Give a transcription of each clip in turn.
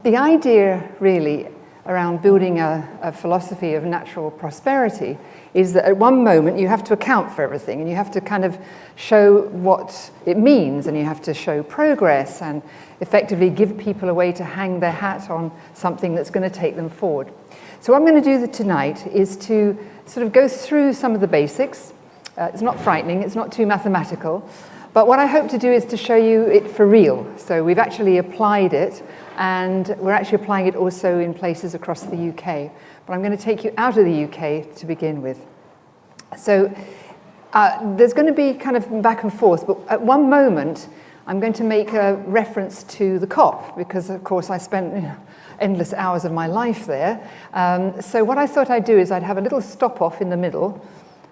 The idea really around building a philosophy of natural prosperity is that at one moment you have to account for everything and you have to kind of show what it means, and you have to show progress and effectively give people a way to hang their hat on something that's going to take them forward. So what I'm going to do tonight is to sort of go through some of the basics. It's not frightening, it's not too mathematical, but what I hope to do is to show you it for real. So we've actually applied it, and we're actually applying it also in places across the UK. But I'm going to take you out of the UK to begin with. So there's going to be kind of back and forth, but at one moment I'm going to make a reference to the COP, because of course I spent endless hours of my life there. So what I thought I'd do is I'd have a little stop off in the middle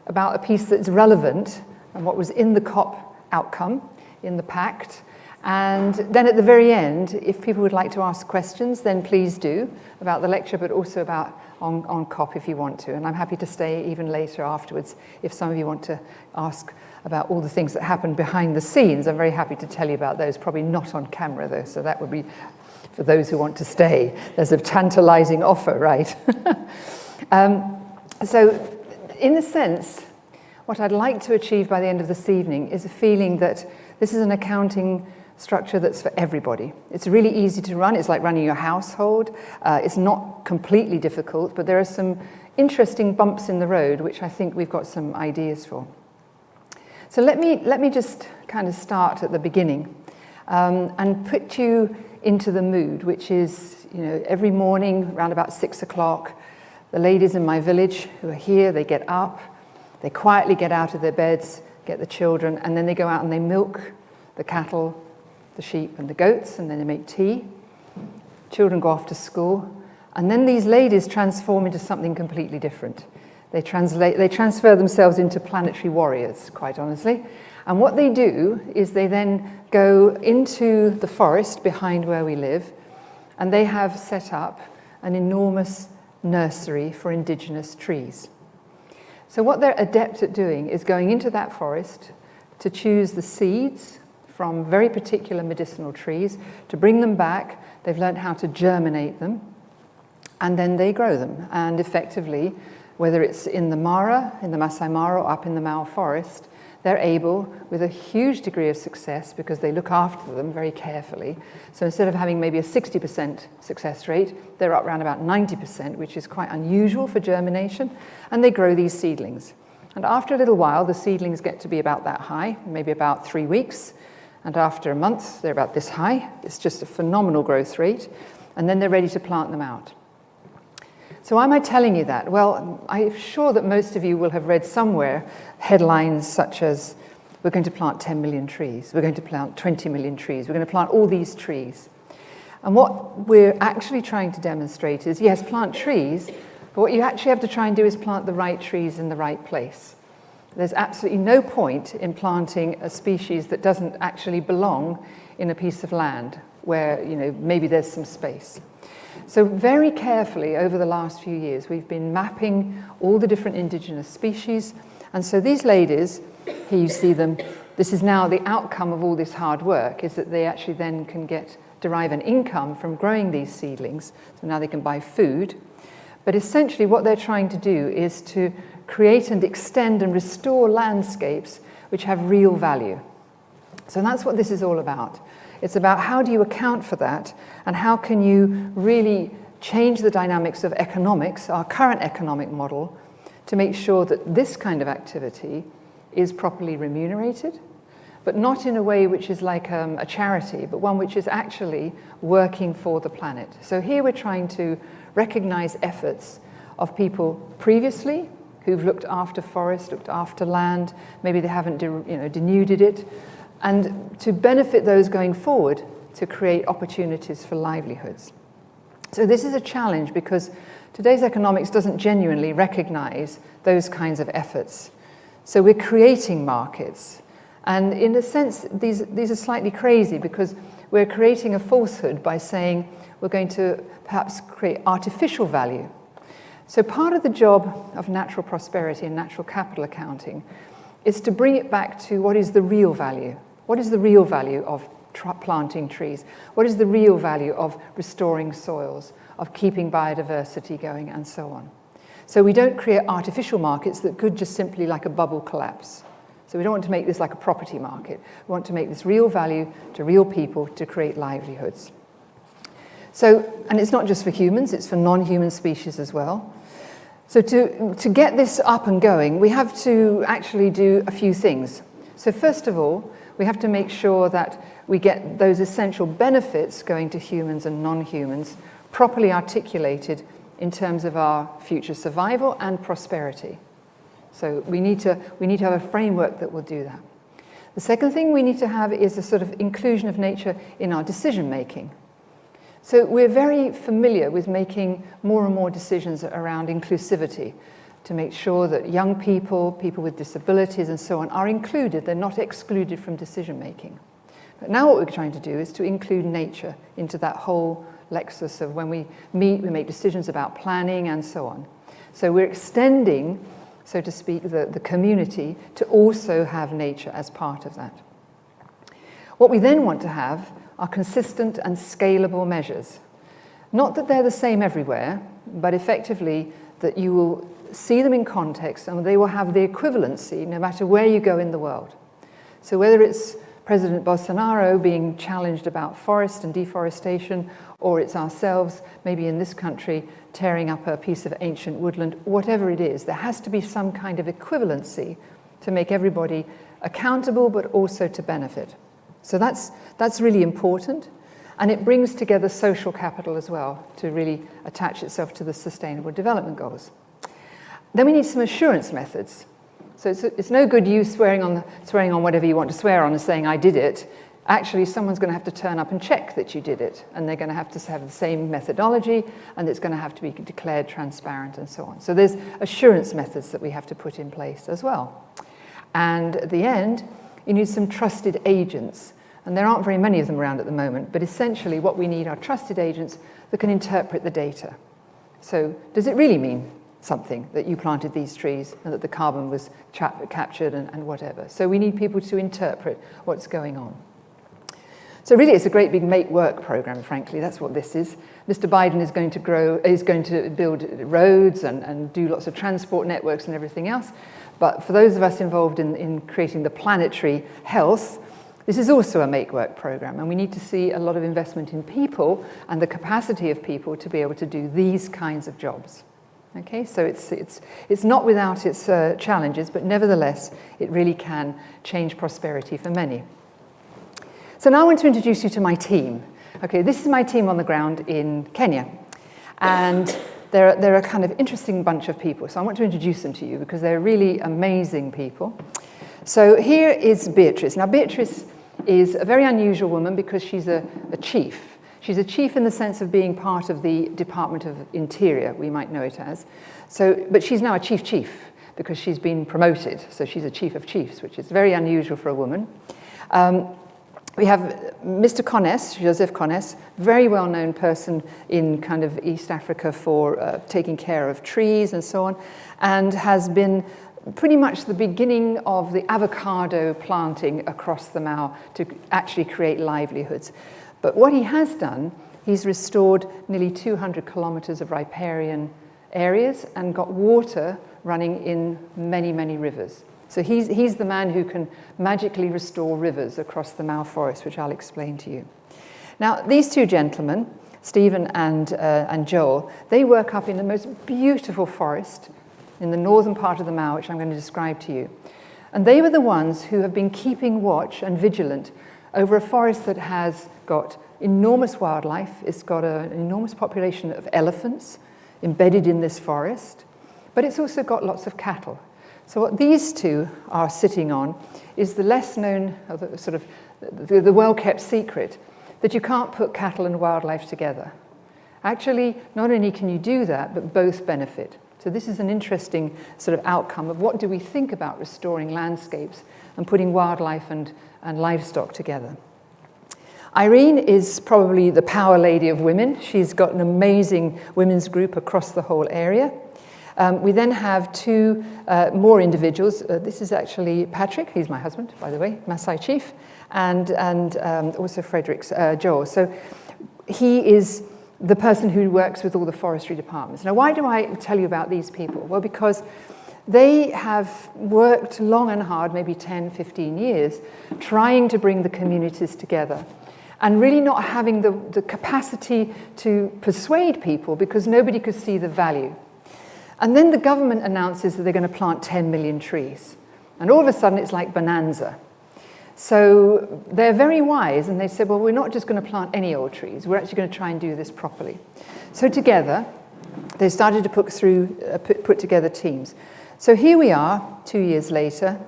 about a piece that's relevant and what was in the COP outcome, in the pact. And then at the very end, if people would like to ask questions, then please do, about the lecture, but also about on COP if you want to. And I'm happy to stay even later afterwards if some of you want to ask about all the things that happen behind the scenes. I'm very happy to tell you about those, probably not on camera though, so that would be for those who want to stay. There's a tantalizing offer, right? So in a sense, what I'd like to achieve by the end of this evening is a feeling that this is an accounting structure that's for everybody. It's really easy to run. It's like running your household. It's not completely difficult, but there are some interesting bumps in the road, which I think we've got some ideas for. So let me just kind of start at the beginning and put you into the mood, which is, every morning around about 6 o'clock, the ladies in my village who are here, they get up, they quietly get out of their beds, get the children, and then they go out and they milk the cattle, the sheep and the goats, and then they make tea. Children go off to school, and then these ladies transform into something completely different. They transfer themselves into planetary warriors, quite honestly. And what they do is they then go into the forest behind where we live, and they have set up an enormous nursery for indigenous trees. So what they're adept at doing is going into that forest to choose the seeds from very particular medicinal trees, to bring them back. They've learned how to germinate them, and then they grow them. And effectively, whether it's in the Mara, in the Masai Mara, or up in the MaO Forest, they're able, with a huge degree of success, because they look after them very carefully. So instead of having maybe a 60% success rate, they're up around about 90%, which is quite unusual for germination, and they grow these seedlings. And after a little while, the seedlings get to be about that high, maybe about 3 weeks, and after a month, they're about this high. It's just a phenomenal growth rate, and then they're ready to plant them out. So why am I telling you that? Well, I'm sure that most of you will have read somewhere headlines such as, we're going to plant 10 million trees, we're going to plant 20 million trees, we're going to plant all these trees. And what we're actually trying to demonstrate is, yes, plant trees, but what you actually have to try and do is plant the right trees in the right place. There's absolutely no point in planting a species that doesn't actually belong in a piece of land where, maybe there's some space. So very carefully over the last few years, we've been mapping all the different indigenous species. And so these ladies, here you see them, this is now the outcome of all this hard work, is that they actually then can derive an income from growing these seedlings. So now they can buy food. But essentially what they're trying to do is to create and extend and restore landscapes which have real value. So that's what this is all about. It's about how do you account for that, and how can you really change the dynamics of economics, our current economic model, to make sure that this kind of activity is properly remunerated, but not in a way which is like a charity, but one which is actually working for the planet. So here we're trying to recognize efforts of people previously who've looked after forest, looked after land, maybe they haven't denuded it, and to benefit those going forward to create opportunities for livelihoods. So this is a challenge because today's economics doesn't genuinely recognize those kinds of efforts. So we're creating markets. And in a sense, these are slightly crazy because we're creating a falsehood by saying we're going to perhaps create artificial value. So part of the job of natural prosperity and natural capital accounting is to bring it back to what is the real value. What is the real value of planting trees? What is the real value of restoring soils, of keeping biodiversity going, and so on? So we don't create artificial markets that could just simply, like a bubble, collapse. So we don't want to make this like a property market. We want to make this real value to real people to create livelihoods. So, and it's not just for humans, it's for non-human species as well. So to get this up and going, we have to actually do a few things. So first of all, we have to make sure that we get those essential benefits going to humans and non-humans properly articulated in terms of our future survival and prosperity. So we need to have a framework that will do that. The second thing we need to have is a sort of inclusion of nature in our decision making. So we're very familiar with making more and more decisions around inclusivity to make sure that young people, people with disabilities and so on are included, they're not excluded from decision making. But now what we're trying to do is to include nature into that whole lexus of when we meet, we make decisions about planning and so on. So we're extending, so to speak, the community to also have nature as part of that. What we then want to have are consistent and scalable measures. Not that they're the same everywhere, but effectively that you will see them in context and they will have the equivalency no matter where you go in the world. So whether it's President Bolsonaro being challenged about forest and deforestation, or it's ourselves, maybe in this country, tearing up a piece of ancient woodland, whatever it is, there has to be some kind of equivalency to make everybody accountable, but also to benefit. So that's really important, and it brings together social capital as well to really attach itself to the Sustainable Development Goals. Then we need some assurance methods. So it's no good you swearing on whatever you want to swear on and saying, I did it. Actually, someone's going to have to turn up and check that you did it, and they're going to have to have the same methodology, and it's going to have to be declared transparent and so on. So there's assurance methods that we have to put in place as well. And at the end, you need some trusted agents. And there aren't very many of them around at the moment, but essentially what we need are trusted agents that can interpret the data. So does it really mean something that you planted these trees and that the carbon was captured and whatever? So we need people to interpret what's going on. So really it's a great big make work program, frankly. That's what this is. Mr. Biden is going to build roads and do lots of transport networks and everything else. But for those of us involved in creating the planetary health, this is also a make work program, and we need to see a lot of investment in people and the capacity of people to be able to do these kinds of jobs. Okay, so it's not without its challenges, but nevertheless, it really can change prosperity for many. So now I want to introduce you to my team. Okay, this is my team on the ground in Kenya, and they're a kind of interesting bunch of people. So I want to introduce them to you because they're really amazing people. So here is Beatrice. Now Beatrice is a very unusual woman because she's a chief. She's a chief in the sense of being part of the Department of Interior, we might know it as. But she's now a chief because she's been promoted. So she's a chief of chiefs, which is very unusual for a woman. We have Mr. Konnes, Joseph Konnes, very well-known person in kind of East Africa for taking care of trees and so on, and has been pretty much the beginning of the avocado planting across the MaO to actually create livelihoods. But what he has done, he's restored nearly 200 kilometers of riparian areas and got water running in many, many rivers. So he's the man who can magically restore rivers across the MaO Forest, which I'll explain to you. Now, these two gentlemen, Stephen and Joel, they work up in the most beautiful forest in the northern part of the MaO, which I'm going to describe to you. And they were the ones who have been keeping watch and vigilant over a forest that has got enormous wildlife. It's got an enormous population of elephants embedded in this forest, but it's also got lots of cattle. So what these two are sitting on is the less known, sort of the well-kept secret that you can't put cattle and wildlife together. Actually, not only can you do that, but both benefit. So this is an interesting sort of outcome of what do we think about restoring landscapes and putting wildlife and livestock together. Irene is probably the power lady of women. She's got an amazing women's group across the whole area. We then have two more individuals. This is actually Patrick, he's my husband, by the way, Maasai chief, and also Frederick's Joel. So he is the person who works with all the forestry departments. Now, why do I tell you about these people? Well, because they have worked long and hard, maybe 10, 15 years, trying to bring the communities together and really not having the capacity to persuade people because nobody could see the value. And then the government announces that they're going to plant 10 million trees. And all of a sudden, it's like bonanza. So they're very wise, and they said, well, we're not just going to plant any old trees. We're actually going to try and do this properly. So together, they started to put together teams. So here we are, 2 years later,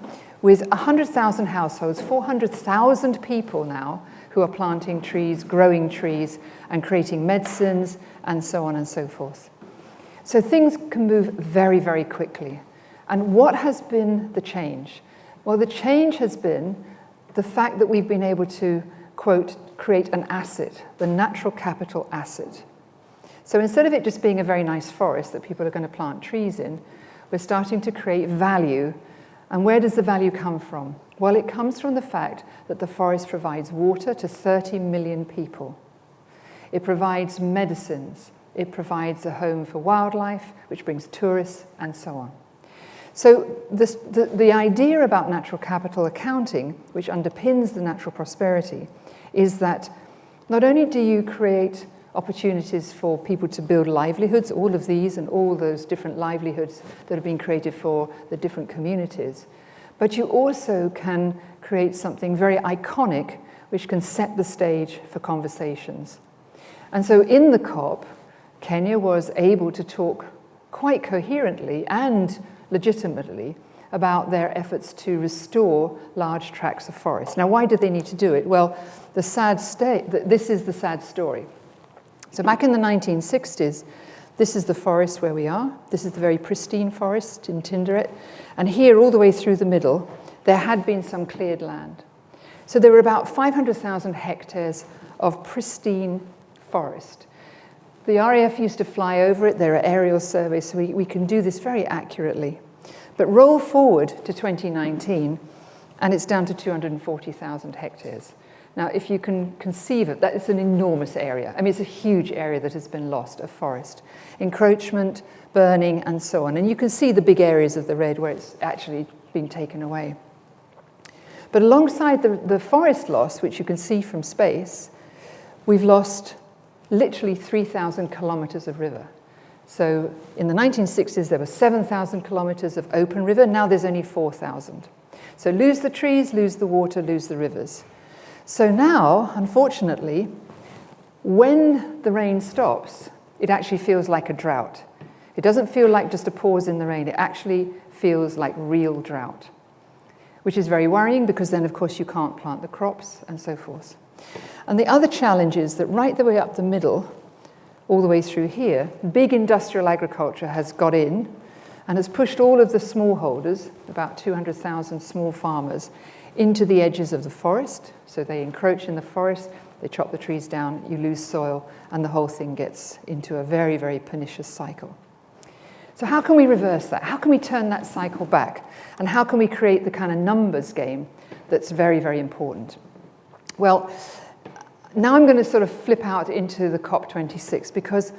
with 100,000 households, 400,000 people now who are planting trees, growing trees, and creating medicines, and so on and so forth. So things can move very, very quickly. And what has been the change? Well, the change has been the fact that we've been able to, quote, create an asset, the natural capital asset. So instead of it just being a very nice forest that people are going to plant trees in, we're starting to create value. And where does the value come from? Well, it comes from the fact that the forest provides water to 30 million people. It provides medicines. It provides a home for wildlife, which brings tourists, and so on. So the idea about natural capital accounting, which underpins the natural prosperity, is that not only do you create opportunities for people to build livelihoods, all of these and all those different livelihoods that have been created for the different communities, but you also can create something very iconic which can set the stage for conversations. And so in the COP, Kenya was able to talk quite coherently and legitimately about their efforts to restore large tracts of forest. Now, why did they need to do it? Well, this is the sad story. So back in the 1960s, this is the forest where we are. This is the very pristine forest in Tinderet. And here, all the way through the middle, there had been some cleared land. So there were about 500,000 hectares of pristine forest. The RAF used to fly over it. There are aerial surveys, so we can do this very accurately. But roll forward to 2019, and it's down to 240,000 hectares. Now, if you can conceive of that, it's an enormous area. I mean, it's a huge area that has been lost of forest. Encroachment, burning, and so on. And you can see the big areas of the red where it's actually been taken away. But alongside the forest loss, which you can see from space, we've lost literally 3,000 kilometers of river. So in the 1960s, there were 7,000 kilometers of open river. Now there's only 4,000. So lose the trees, lose the water, lose the rivers. So now, unfortunately, when the rain stops, it actually feels like a drought. It doesn't feel like just a pause in the rain. It actually feels like real drought, which is very worrying because then, of course, you can't plant the crops and so forth. And the other challenge is that right the way up the middle, all the way through here, big industrial agriculture has got in and has pushed all of the smallholders, about 200,000 small farmers, into the edges of the forest. So they encroach in the forest, they chop the trees down, you lose soil, and the whole thing gets into a very, very pernicious cycle. So how can we reverse that? How can we turn that cycle back? And how can we create the kind of numbers game that's very, very important? Well, now I'm going to sort of flip out into the COP26 because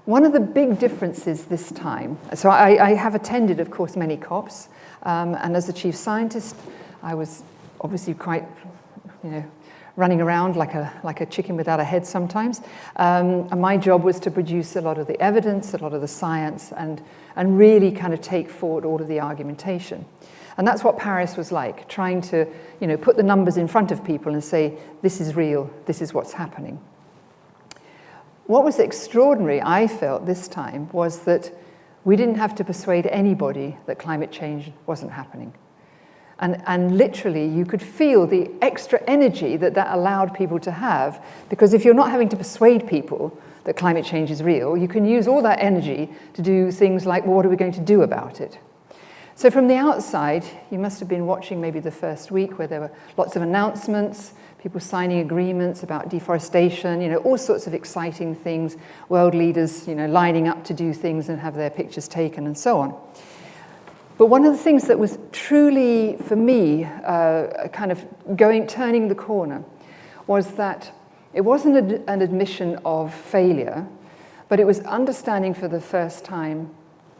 one of the big differences this time, so I have attended, of course, many COPs, and as the chief scientist, I was obviously quite, running around like a chicken without a head sometimes. And my job was to produce a lot of the evidence, a lot of the science, and really kind of take forward all of the argumentation. And that's what Paris was like, trying to, put the numbers in front of people and say, this is real, this is what's happening. What was extraordinary, I felt this time, was that we didn't have to persuade anybody that climate change wasn't happening. And literally, you could feel the extra energy that allowed people to have, because if you're not having to persuade people that climate change is real, you can use all that energy to do things like, well, what are we going to do about it? So from the outside, you must have been watching maybe the first week where there were lots of announcements, people signing agreements about deforestation, all sorts of exciting things, world leaders, lining up to do things and have their pictures taken and so on. But one of the things that was truly, for me, kind of turning the corner, was that it wasn't an admission of failure, but it was understanding for the first time,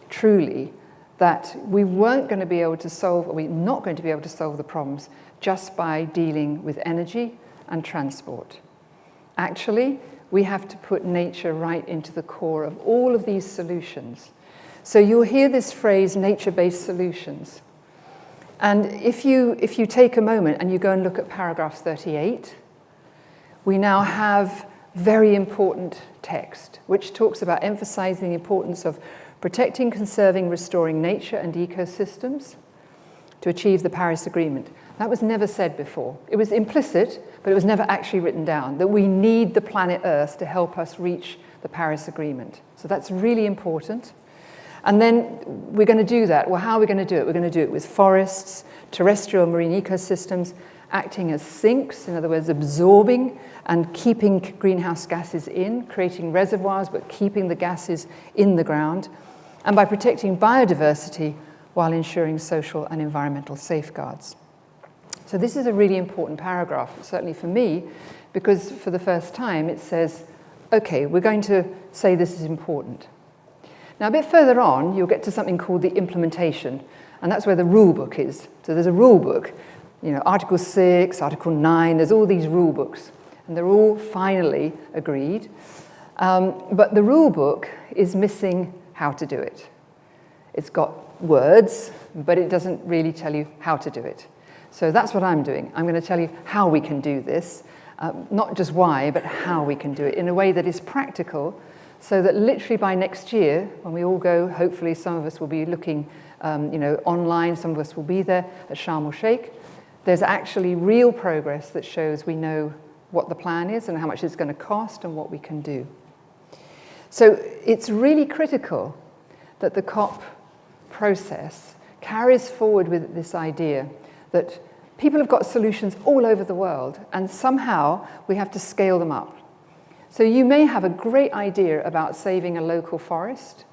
truly, that we weren't going to be able to solve, or we're not going to be able to solve the problems just by dealing with energy and transport. Actually, we have to put nature right into the core of all of these solutions. So you'll hear this phrase, nature-based solutions. And if you take a moment and you go and look at paragraph 38, we now have very important text, which talks about emphasizing the importance of protecting, conserving, restoring nature and ecosystems to achieve the Paris Agreement. That was never said before. It was implicit, but it was never actually written down, that we need the planet Earth to help us reach the Paris Agreement. So that's really important. And then we're going to do that. Well, how are we going to do it? We're going to do it with forests, terrestrial marine ecosystems, acting as sinks, in other words, absorbing and keeping greenhouse gases in, creating reservoirs, but keeping the gases in the ground, and by protecting biodiversity while ensuring social and environmental safeguards. So this is a really important paragraph, certainly for me, because for the first time it says, okay, we're going to say this is important. Now, a bit further on, you'll get to something called the implementation, and that's where the rule book is. So there's a rule book, Article 6, Article 9, there's all these rule books, and they're all finally agreed. But the rule book is missing how to do it. It's got words, but it doesn't really tell you how to do it. So that's what I'm doing. I'm going to tell you how we can do this, not just why, but how we can do it in a way that is practical, so that literally by next year, when we all go, hopefully some of us will be looking online, some of us will be there at Sharm el-Sheikh, there's actually real progress that shows we know what the plan is and how much it's going to cost and what we can do. So it's really critical that the COP process carries forward with this idea that people have got solutions all over the world, and somehow we have to scale them up. So you may have a great idea about saving a local forest.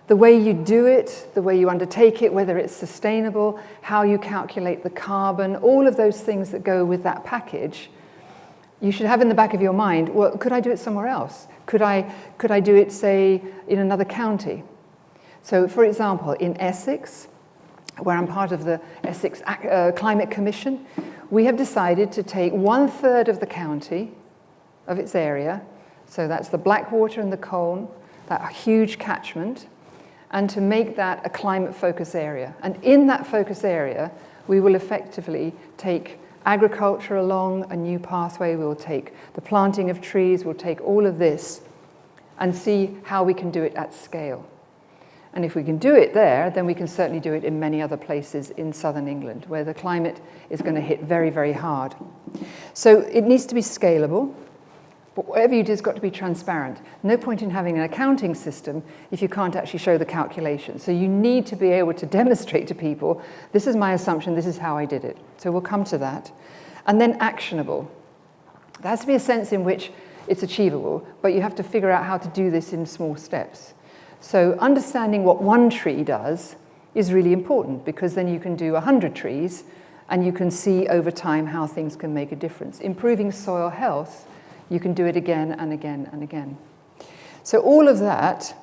The way you do it, the way you undertake it, whether it's sustainable, how you calculate the carbon, all of those things that go with that package, you should have in the back of your mind, well, could I do it somewhere else? Could I do it, say, in another county? So, for example, in Essex, where I'm part of the Essex Climate Commission, we have decided to take 1/3 of the county, of its area, so that's the Blackwater and the Colne, that huge catchment, and to make that a climate focus area. And in that focus area, we will effectively take agriculture along a new pathway, we'll take the planting of trees, we'll take all of this and see how we can do it at scale. And if we can do it there, then we can certainly do it in many other places in southern England, where the climate is going to hit very, very hard. So it needs to be scalable, but whatever you do has got to be transparent. No point in having an accounting system if you can't actually show the calculation. So you need to be able to demonstrate to people, this is my assumption, this is how I did it. So we'll come to that. And then actionable. There has to be a sense in which it's achievable, but you have to figure out how to do this in small steps. So understanding what one tree does is really important, because then you can do 100 trees and you can see over time how things can make a difference. Improving soil health, you can do it again and again and again. So all of that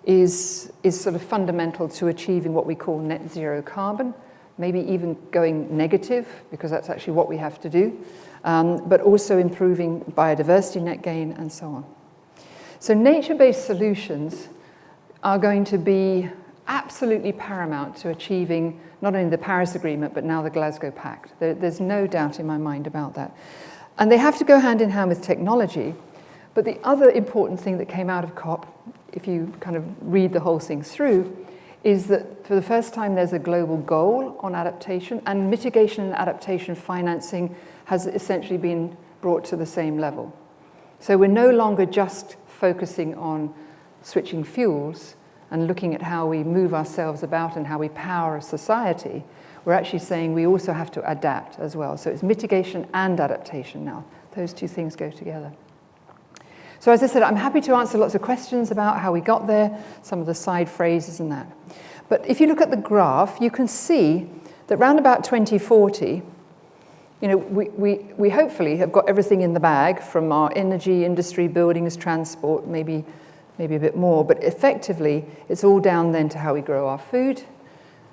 is sort of fundamental to achieving what we call net zero carbon, maybe even going negative, because that's actually what we have to do, but also improving biodiversity net gain and so on. So nature-based solutions are going to be absolutely paramount to achieving not only the Paris Agreement, but now the Glasgow Pact. There's no doubt in my mind about that. And they have to go hand in hand with technology. But the other important thing that came out of COP, if you kind of read the whole thing through, is that for the first time there's a global goal on adaptation, and mitigation and adaptation financing has essentially been brought to the same level. So we're no longer just focusing on switching fuels and looking at how we move ourselves about and how we power a society. We're actually saying we also have to adapt as well. So it's mitigation and adaptation now. Those two things go together. So as I said, I'm happy to answer lots of questions about how we got there, some of the side phrases and that. But if you look at the graph, you can see that round about 2040, we hopefully have got everything in the bag from our energy, industry, buildings, transport, maybe a bit more, but effectively it's all down then to how we grow our food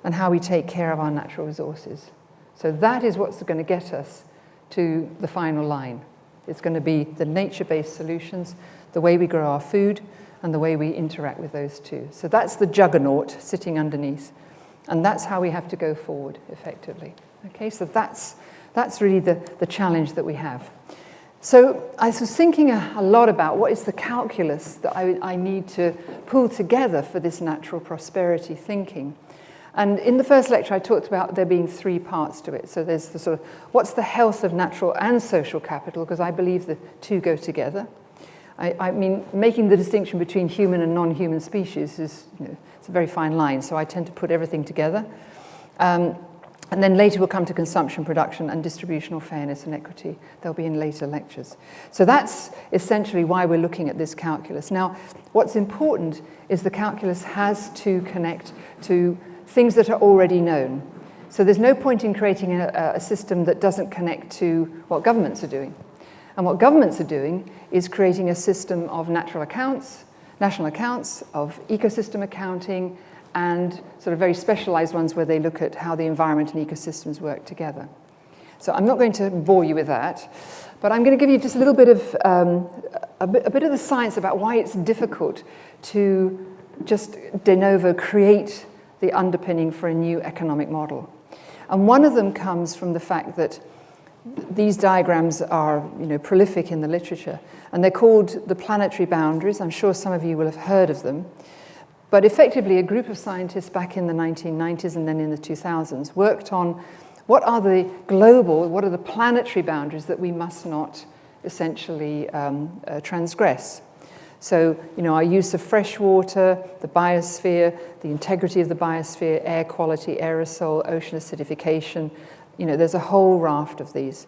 and how we take care of our natural resources. So that is what's going to get us to the final line. It's going to be the nature-based solutions, the way we grow our food, and the way we interact with those two. So that's the juggernaut sitting underneath, and that's how we have to go forward effectively. Okay, so that's really the challenge that we have. So I was thinking a lot about what is the calculus that I need to pull together for this natural prosperity thinking. And in the first lecture, I talked about there being three parts to it. So there's the sort of, what's the health of natural and social capital, because I believe the two go together. I mean, making the distinction between human and non-human species is, it's a very fine line, so I tend to put everything together. And then later we'll come to consumption, production, and distributional fairness and equity. They'll be in later lectures. So that's essentially why we're looking at this calculus. Now, what's important is the calculus has to connect to things that are already known. So there's no point in creating a system that doesn't connect to what governments are doing. And what governments are doing is creating a system of national accounts, of ecosystem accounting, and sort of very specialized ones where they look at how the environment and ecosystems work together. So I'm not going to bore you with that, but I'm going to give you just a little bit of a bit of the science about why it's difficult to just de novo create the underpinning for a new economic model. And one of them comes from the fact that these diagrams are, prolific in the literature, and they're called the planetary boundaries. I'm sure some of you will have heard of them. But effectively, a group of scientists back in the 1990s and then in the 2000s worked on what are the planetary boundaries that we must not essentially transgress. So, our use of fresh water, the biosphere, the integrity of the biosphere, air quality, aerosol, ocean acidification, there's a whole raft of these.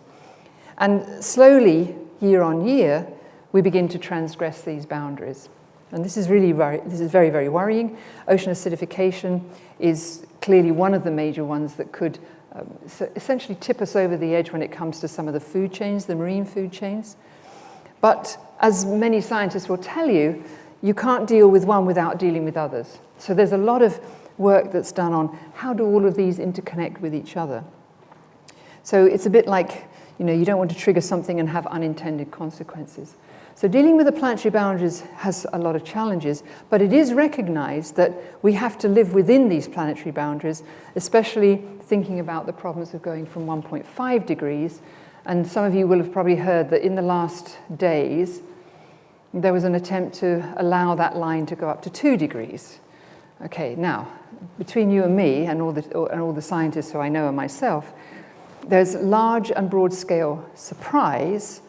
And slowly, year on year, we begin to transgress these boundaries. And this is very, very worrying. Ocean acidification is clearly one of the major ones that could essentially tip us over the edge when it comes to some of the food chains, the marine food chains. But as many scientists will tell you, you can't deal with one without dealing with others. So there's a lot of work that's done on how do all of these interconnect with each other. So it's a bit like, you don't want to trigger something and have unintended consequences. So dealing with the planetary boundaries has a lot of challenges, but it is recognized that we have to live within these planetary boundaries, especially thinking about the problems of going from 1.5 degrees. And some of you will have probably heard that in the last days, there was an attempt to allow that line to go up to 2 degrees. Okay, now, between you and me and all the scientists who I know and myself, there's large and broad-scale surprise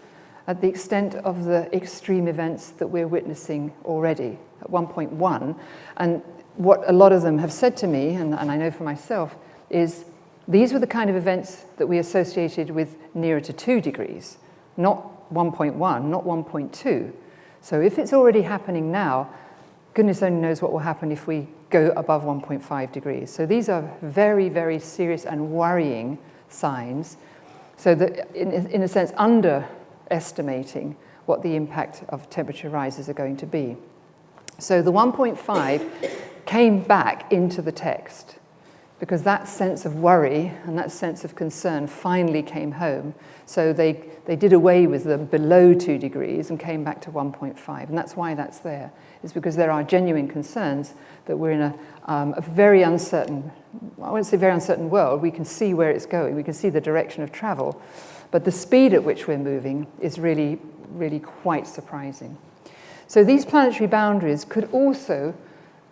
at the extent of the extreme events that we're witnessing already at 1.1. And what a lot of them have said to me, and I know for myself, is these were the kind of events that we associated with nearer to 2 degrees, not 1.1, not 1.2. So if it's already happening now, goodness only knows what will happen if we go above 1.5 degrees. So these are very, very serious and worrying signs. So that, in a sense, underestimating what the impact of temperature rises are going to be. So the 1.5 came back into the text because that sense of worry and that sense of concern finally came home. So they did away with the below 2 degrees and came back to 1.5. And that's why that's there, is because there are genuine concerns that we're in a very uncertain, I won't say very uncertain world. We can see where it's going. We can see the direction of travel. But the speed at which we're moving is really, really quite surprising. So these planetary boundaries could also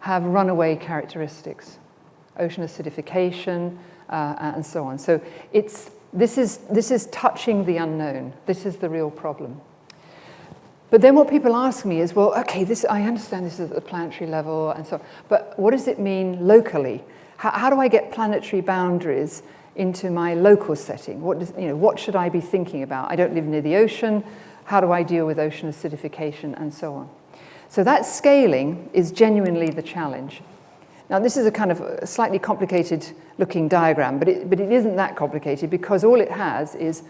have runaway characteristics, ocean acidification, and so on. So this is touching the unknown. This is the real problem. But then what people ask me is, well, okay, I understand this is at the planetary level and so on, but what does it mean locally? How do I get planetary boundaries into my local setting? What should I be thinking about? I don't live near the ocean. How do I deal with ocean acidification and so on? So that scaling is genuinely the challenge. Now, this is a kind of a slightly complicated looking diagram, but it isn't that complicated because all it has is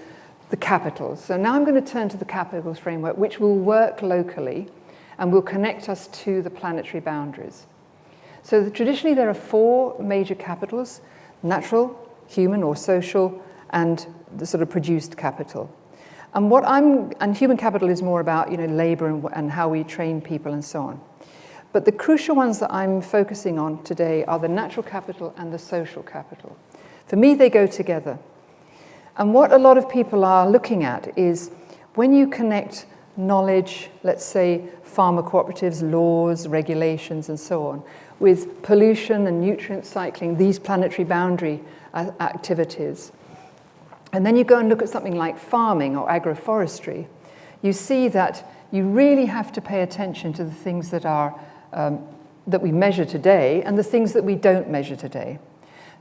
the capitals. So now I'm going to turn to the capitals framework, which will work locally and will connect us to the planetary boundaries. So traditionally there are 4 major capitals: natural, human or social, and the sort of produced capital. And human capital is more about, labor and how we train people and so on. But the crucial ones that I'm focusing on today are the natural capital and the social capital. For me, they go together. And what a lot of people are looking at is when you connect knowledge, let's say farmer cooperatives, laws, regulations, and so on, with pollution and nutrient cycling, these planetary boundary activities, and then you go and look at something like farming or agroforestry, you see that you really have to pay attention to the things that are that we measure today and the things that we don't measure today.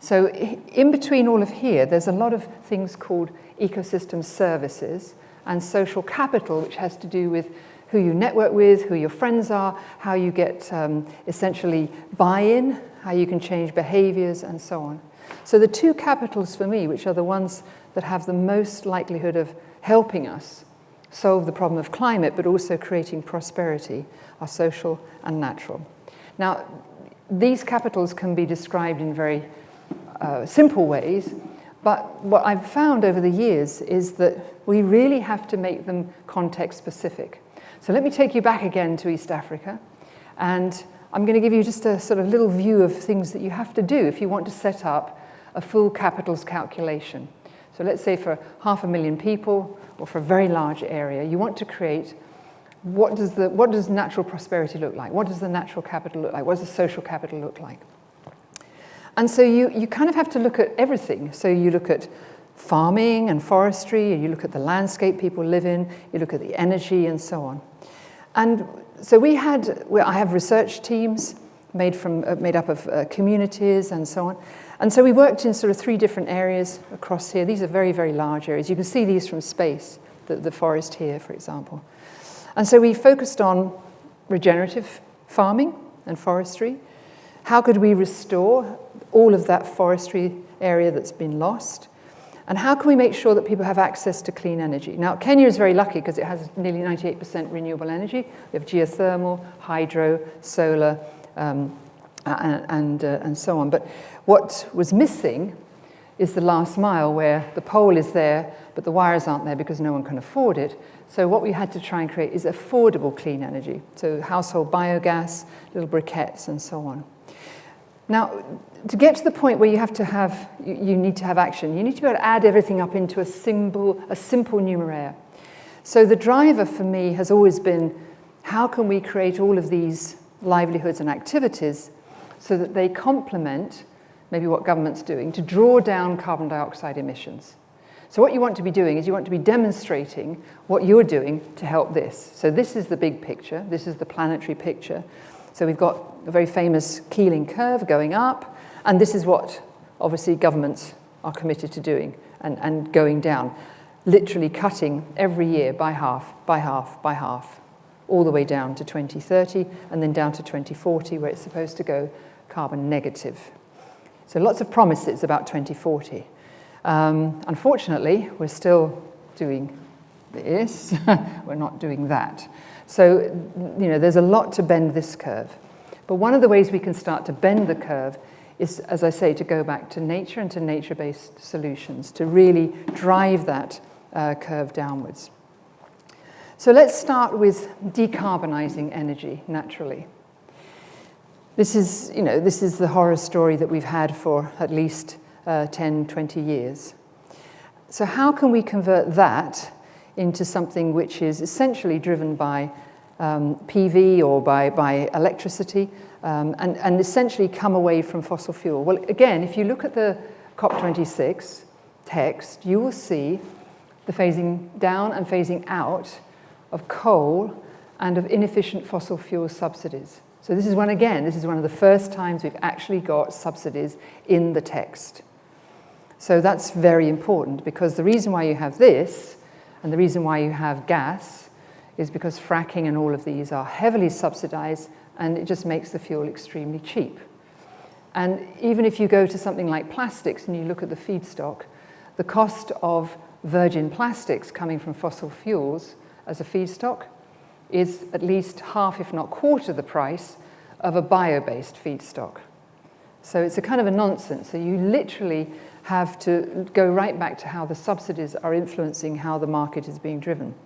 So in between all of here, there's a lot of things called ecosystem services and social capital, which has to do with who you network with, who your friends are, how you get essentially buy-in, how you can change behaviors, and so on. So the 2 capitals for me, which are the ones that have the most likelihood of helping us solve the problem of climate, but also creating prosperity, are social and natural. Now, these capitals can be described in very simple ways, but what I've found over the years is that we really have to make them context-specific. So let me take you back again to East Africa, and I'm going to give you just a sort of little view of things that you have to do if you want to set up a full capitals calculation. So let's say for 500,000 people, or for a very large area, you want to create what does natural prosperity look like? What does the natural capital look like? What does the social capital look like? And so you kind of have to look at everything. So you look at farming and forestry, you look at the landscape people live in, you look at the energy and so on. And so I have research teams made up of communities and so on. And so we worked in sort of 3 different areas across here. These are very, very large areas. You can see these from space, the forest here, for example. And so we focused on regenerative farming and forestry. How could we restore all of that forestry area that's been lost? And how can we make sure that people have access to clean energy? Now, Kenya is very lucky because it has nearly 98% renewable energy. We have geothermal, hydro, solar, and so on. But what was missing is the last mile, where the pole is there, but the wires aren't there because no one can afford it. So what we had to try and create is affordable clean energy. So household biogas, little briquettes, and so on. Now, to get to the point where you need to have action, you need to be able to add everything up into a simple numeraire. So the driver for me has always been, how can we create all of these livelihoods and activities so that they complement maybe what government's doing to draw down carbon dioxide emissions? So what you want to be doing is you want to be demonstrating what you're doing to help this. So this is the big picture. This is the planetary picture. So we've got a very famous Keeling curve going up, and this is what obviously governments are committed to doing and going down, literally cutting every year by half, by half, by half, all the way down to 2030 and then down to 2040 where it's supposed to go carbon negative. So lots of promises about 2040. Unfortunately, we're still doing this. We're not doing that. So, there's a lot to bend this curve. But one of the ways we can start to bend the curve is, as I say, to go back to nature and to nature-based solutions, to really drive that curve downwards. So let's start with decarbonising energy naturally. This is the horror story that we've had for at least 10, 20 years. So how can we convert that into something which is essentially driven by PV or by electricity and essentially come away from fossil fuel? Well, again, if you look at the COP26 text, you will see the phasing down and phasing out of coal and of inefficient fossil fuel subsidies. So this is one of the first times we've actually got subsidies in the text. So that's very important, because the reason why you have this and the reason why you have gas is because fracking and all of these are heavily subsidized, and it just makes the fuel extremely cheap. And even if you go to something like plastics and you look at the feedstock, the cost of virgin plastics coming from fossil fuels as a feedstock is at least half, if not quarter, the price of a bio-based feedstock. So it's a kind of a nonsense. So you literally have to go right back to how the subsidies are influencing how the market is being driven.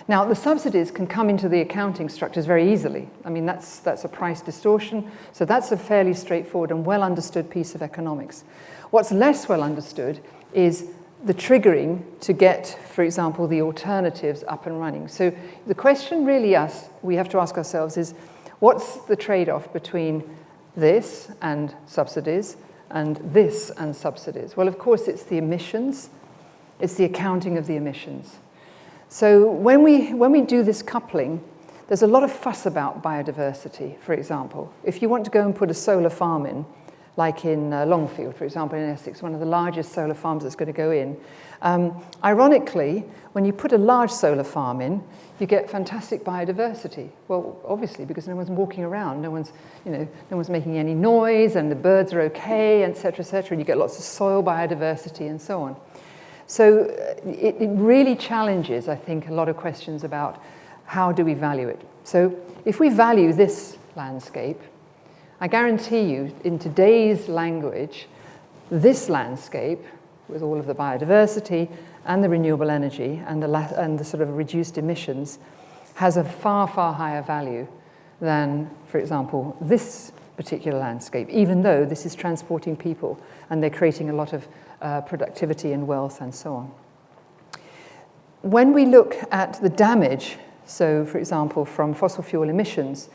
Now, the subsidies can come into the accounting structures very easily. I mean, that's a price distortion, so that's a fairly straightforward and well understood piece of economics. What's less well understood is the triggering to get, for example, the alternatives up and running. So the question really we have to ask ourselves is, what's the trade-off between this and subsidies and this and subsidies? Well, of course, it's the emissions. It's the accounting of the emissions. So when we do this coupling, there's a lot of fuss about biodiversity, for example. If you want to go and put a solar farm in, like in Longfield, for example, in Essex, one of the largest solar farms that's going to go in. Ironically, when you put a large solar farm in, you get fantastic biodiversity. Well, obviously, because no one's walking around, no one's making any noise, and the birds are okay, et cetera, and you get lots of soil biodiversity and so on. So it really challenges, I think, a lot of questions about how do we value it. So if we value this landscape, I guarantee you, in today's language, this landscape, with all of the biodiversity and the renewable energy and the sort of reduced emissions, has a far, far higher value than, for example, this particular landscape, even though this is transporting people and they're creating a lot of productivity and wealth and so on. When we look at the damage, so for example, from fossil fuel emissions,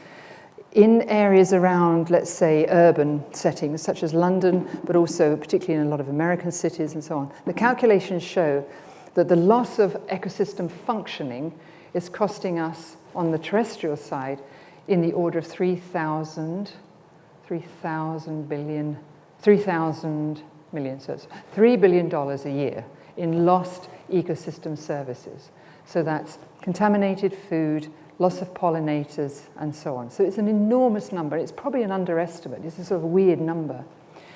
in areas around, let's say, urban settings, such as London, but also particularly in a lot of American cities and so on, the calculations show that the loss of ecosystem functioning is costing us, on the terrestrial side, in the order of 3,000 million, so it's $3 billion a year in lost ecosystem services. So that's contaminated food, loss of pollinators, and so on. So it's an enormous number. It's probably an underestimate. It's a sort of a weird number.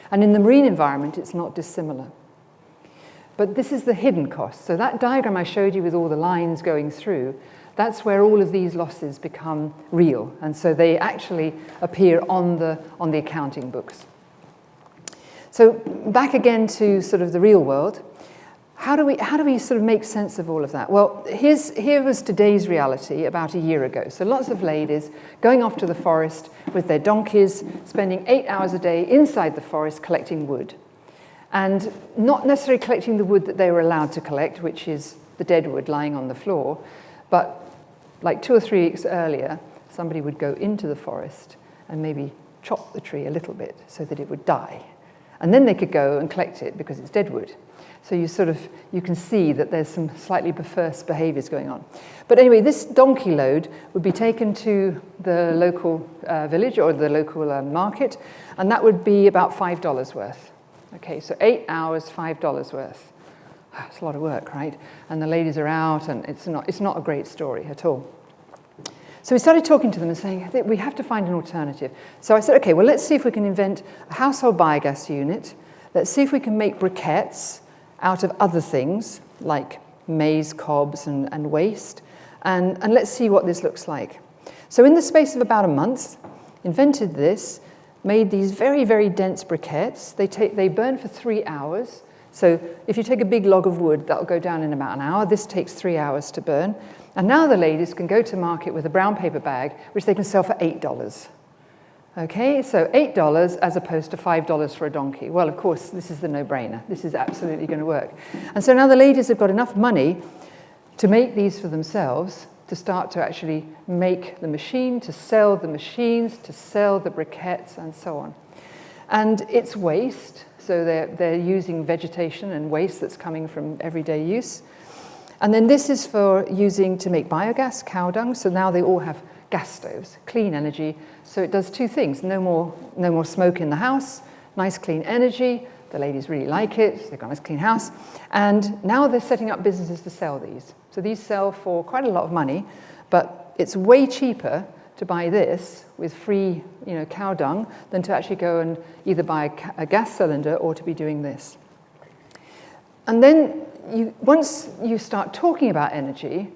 And in the marine environment, it's not dissimilar. But this is the hidden cost. So that diagram I showed you with all the lines going through, that's where all of these losses become real. And so they actually appear on the accounting books. So back again to sort of the real world. How do we sort of make sense of all of that? Well, here was today's reality about a year ago. So lots of ladies going off to the forest with their donkeys, spending 8 hours a day inside the forest collecting wood. And not necessarily collecting the wood that they were allowed to collect, which is the dead wood lying on the floor, but like 2 or 3 weeks earlier, somebody would go into the forest and maybe chop the tree a little bit so that it would die. And then they could go and collect it because it's dead wood. So you can see that there's some slightly perverse behaviors going on. But anyway, this donkey load would be taken to the local village or the local market, and that would be about $5 worth. Okay, so 8 hours, $5 worth. It's a lot of work, right? And the ladies are out, and it's not a great story at all. So we started talking to them and saying, we have to find an alternative. So I said, okay, well, let's see if we can invent a household biogas unit. Let's see if we can make briquettes out of other things, like maize cobs and waste. And let's see what this looks like. So in the space of about a month, invented this, made these very, very dense briquettes. They burn for 3 hours. So if you take a big log of wood, that'll go down in about an hour. This takes 3 hours to burn. And now the ladies can go to market with a brown paper bag, which they can sell for $8. Okay, so $8 as opposed to $5 for a donkey. Well, of course, this is the no-brainer. This is absolutely going to work. And so now the ladies have got enough money to make these for themselves, to start to actually make the machine, to sell the machines, to sell the briquettes, and so on. And it's waste, so they're using vegetation and waste that's coming from everyday use. And then this is for using to make biogas, cow dung, so now they all have gas stoves, clean energy. So it does 2 things. No more smoke in the house, nice clean energy. The ladies really like it. They've got a nice clean house. And now they're setting up businesses to sell these. So these sell for quite a lot of money, but it's way cheaper to buy this with free, cow dung than to actually go and either buy a gas cylinder or to be doing this. And then once you start talking about energy,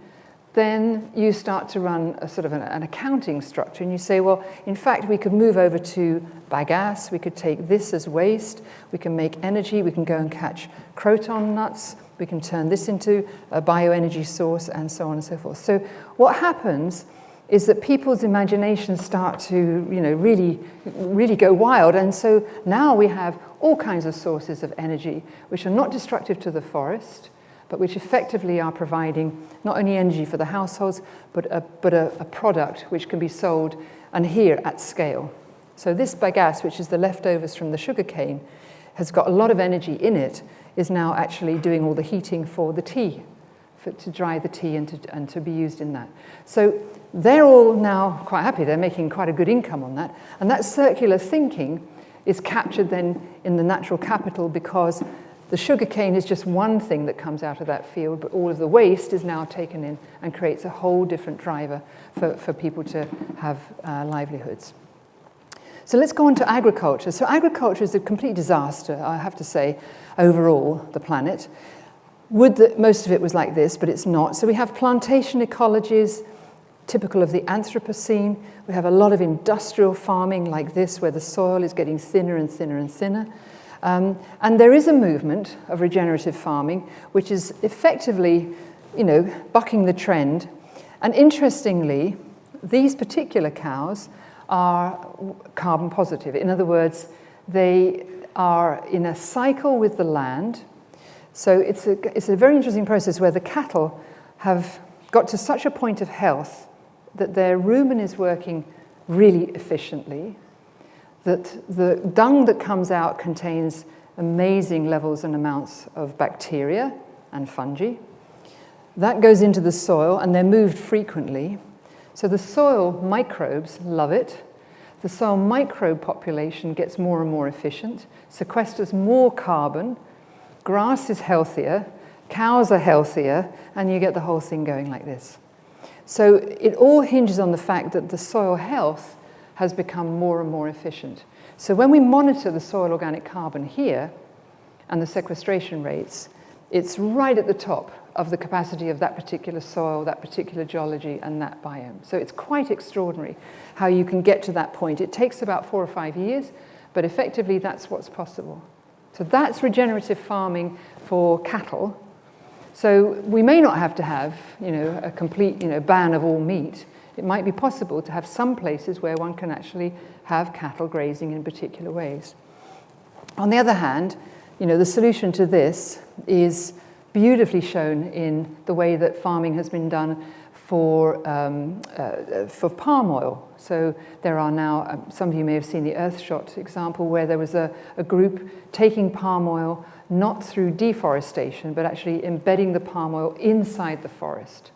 then you start to run a sort of an accounting structure, and you say, well, in fact, we could move over to bagasse, we could take this as waste, we can make energy, we can go and catch croton nuts, we can turn this into a bioenergy source, and so on and so forth. So what happens is that people's imaginations start to, really go wild, and so now we have all kinds of sources of energy which are not destructive to the forest, but which effectively are providing not only energy for the households, but a product which can be sold, and here at scale. So this bagasse, which is the leftovers from the sugarcane, has got a lot of energy in it, is now actually doing all the heating for the tea, to dry the tea and to be used in that. So they're all now quite happy. They're making quite a good income on that. And that circular thinking is captured then in the natural capital, because the sugarcane is just one thing that comes out of that field, but all of the waste is now taken in and creates a whole different driver for people to have livelihoods. So let's go on to agriculture. So agriculture is a complete disaster, I have to say, overall, the planet. Would that most of it was like this, but it's not. So we have plantation ecologies, typical of the Anthropocene. We have a lot of industrial farming like this, where the soil is getting thinner and thinner and thinner. And there is a movement of regenerative farming, which is effectively, bucking the trend. And interestingly, these particular cows are carbon positive. In other words, they are in a cycle with the land. So it's a very interesting process where the cattle have got to such a point of health that their rumen is working really efficiently, that the dung that comes out contains amazing levels and amounts of bacteria and fungi. That goes into the soil, and they're moved frequently. So the soil microbes love it. The soil microbe population gets more and more efficient, sequesters more carbon, grass is healthier, cows are healthier, and you get the whole thing going like this. So it all hinges on the fact that the soil health has become more and more efficient. So when we monitor the soil organic carbon here and the sequestration rates, it's right at the top of the capacity of that particular soil, that particular geology, and that biome. So it's quite extraordinary how you can get to that point. It takes about 4 or 5 years, but effectively that's what's possible. So that's regenerative farming for cattle. So we may not have to have, a complete, ban of all meat. It might be possible to have some places where one can actually have cattle grazing in particular ways. On the other hand, the solution to this is beautifully shown in the way that farming has been done for palm oil. So there are now, some of you may have seen the Earthshot example, where there was a group taking palm oil not through deforestation, but actually embedding the palm oil inside the forest.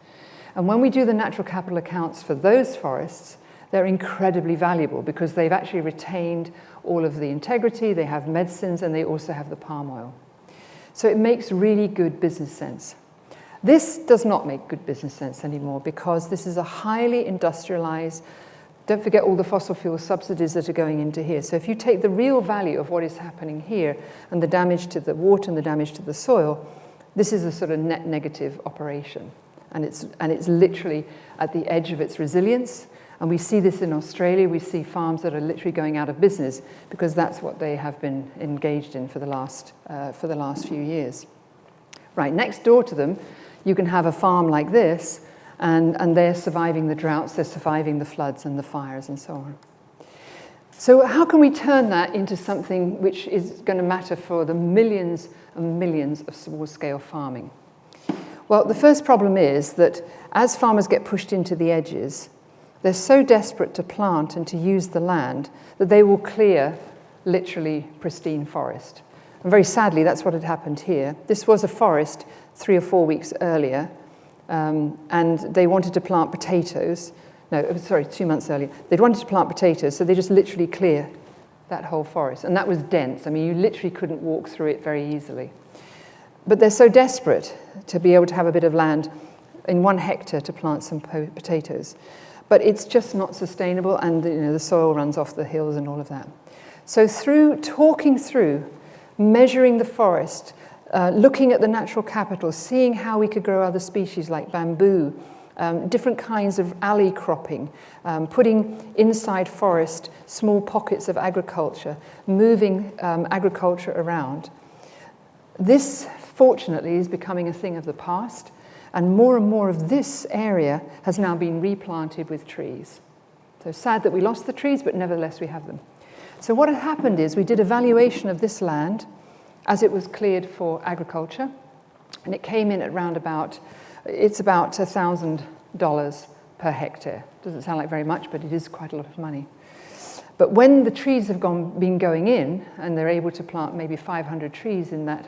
And when we do the natural capital accounts for those forests, they're incredibly valuable because they've actually retained all of the integrity, they have medicines, and they also have the palm oil. So it makes really good business sense. This does not make good business sense anymore because this is a highly industrialized, don't forget all the fossil fuel subsidies that are going into here. So if you take the real value of what is happening here and the damage to the water and the damage to the soil, this is a sort of net negative operation. And it's literally at the edge of its resilience. And we see this in Australia. We see farms that are literally going out of business because that's what they have been engaged in for the last few years. Right, next door to them, you can have a farm like this, and they're surviving the droughts, they're surviving the floods and the fires and so on. So how can we turn that into something which is going to matter for the millions and millions of small-scale farming? Well, the first problem is that as farmers get pushed into the edges, they're so desperate to plant and to use the land that they will clear literally pristine forest. And very sadly, that's what had happened here. This was a forest 3 or 4 weeks earlier, and they wanted to plant potatoes. No, sorry, 2 months earlier. They'd wanted to plant potatoes, so they just literally clear that whole forest. And that was dense. I mean, you literally couldn't walk through it very easily. But they're so desperate to be able to have a bit of land in 1 hectare to plant some potatoes. but it's just not sustainable, and the soil runs off the hills and all of that. So through talking through, measuring the forest, looking at the natural capital, seeing how we could grow other species like bamboo, different kinds of alley cropping, putting inside forest small pockets of agriculture, moving agriculture around. This, fortunately, is becoming a thing of the past, and more of this area has now been replanted with trees. So sad that we lost the trees, but nevertheless we have them. So what had happened is we did a valuation of this land as it was cleared for agriculture, and it came in at round about, it's about $1,000 per hectare. Doesn't sound like very much, but it is quite a lot of money. But when the trees have been going in, and they're able to plant maybe 500 trees in that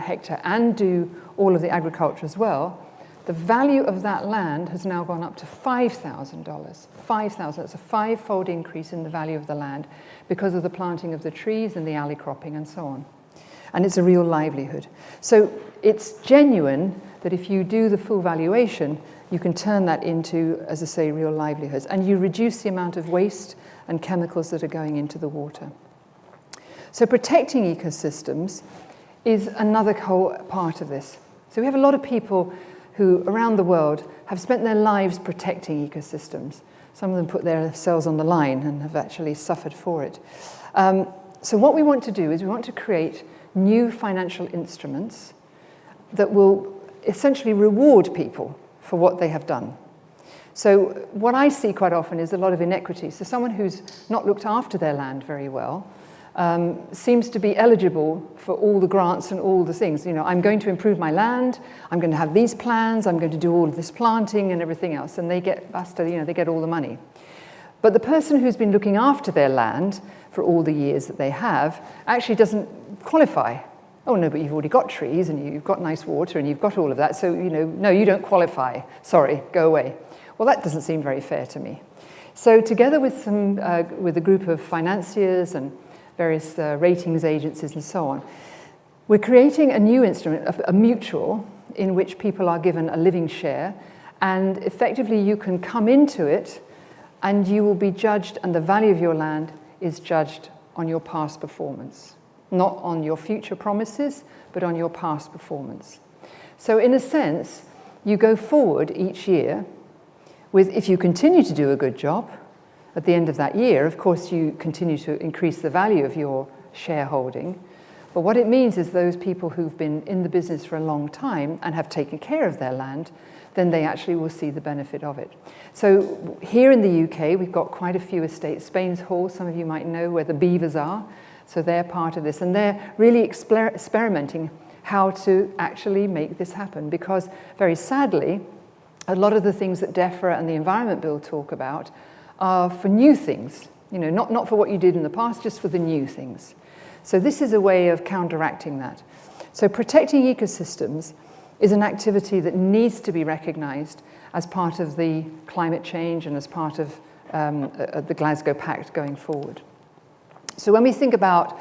hectare and do all of the agriculture as well, the value of that land has now gone up to $5,000. $5,000, that's a 5-fold increase in the value of the land because of the planting of the trees and the alley cropping and so on. And it's a real livelihood. So it's genuine that if you do the full valuation, you can turn that into, as I say, real livelihoods. And you reduce the amount of waste and chemicals that are going into the water. So protecting ecosystems is another whole part of this. So we have a lot of people who, around the world, have spent their lives protecting ecosystems. Some of them put their cells on the line and have actually suffered for it. So what we want to do is we want to create new financial instruments that will essentially reward people for what they have done. So what I see quite often is a lot of inequity. So someone who's not looked after their land very well seems to be eligible for all the grants and all the things. I'm going to improve my land, I'm going to have these plans, I'm going to do all of this planting and everything else, and they get they get all the money. But the person who's been looking after their land for all the years that they have actually doesn't qualify. Oh no, but you've already got trees and you've got nice water and you've got all of that, so no, you don't qualify. Sorry, go away. Well, that doesn't seem very fair to me. So together with with a group of financiers and various ratings agencies and so on, we're creating a new instrument, a mutual, in which people are given a living share, and effectively you can come into it and you will be judged, and the value of your land is judged on your past performance. Not on your future promises, but on your past performance. So in a sense, you go forward each year with, if you continue to do a good job, at the end of that year, of course, you continue to increase the value of your shareholding. But what it means is those people who've been in the business for a long time and have taken care of their land, then they actually will see the benefit of it. So here in the UK, we've got quite a few estates. Spain's Hall, some of you might know where the beavers are. So they're part of this, and they're really experimenting how to actually make this happen, because very sadly, a lot of the things that DEFRA and the Environment Bill talk about are for new things, not for what you did in the past, just for the new things. So this is a way of counteracting that. So protecting ecosystems is an activity that needs to be recognized as part of the climate change and as part of the Glasgow Pact going forward. So when we think about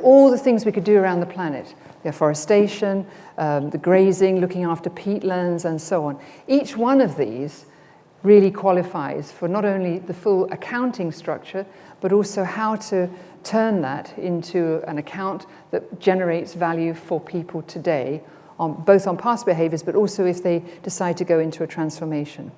all the things we could do around the planet, the afforestation, the grazing, looking after peatlands and so on, each one of these really qualifies for not only the full accounting structure, but also how to turn that into an account that generates value for people today, both on past behaviors, but also if they decide to go into a transformation.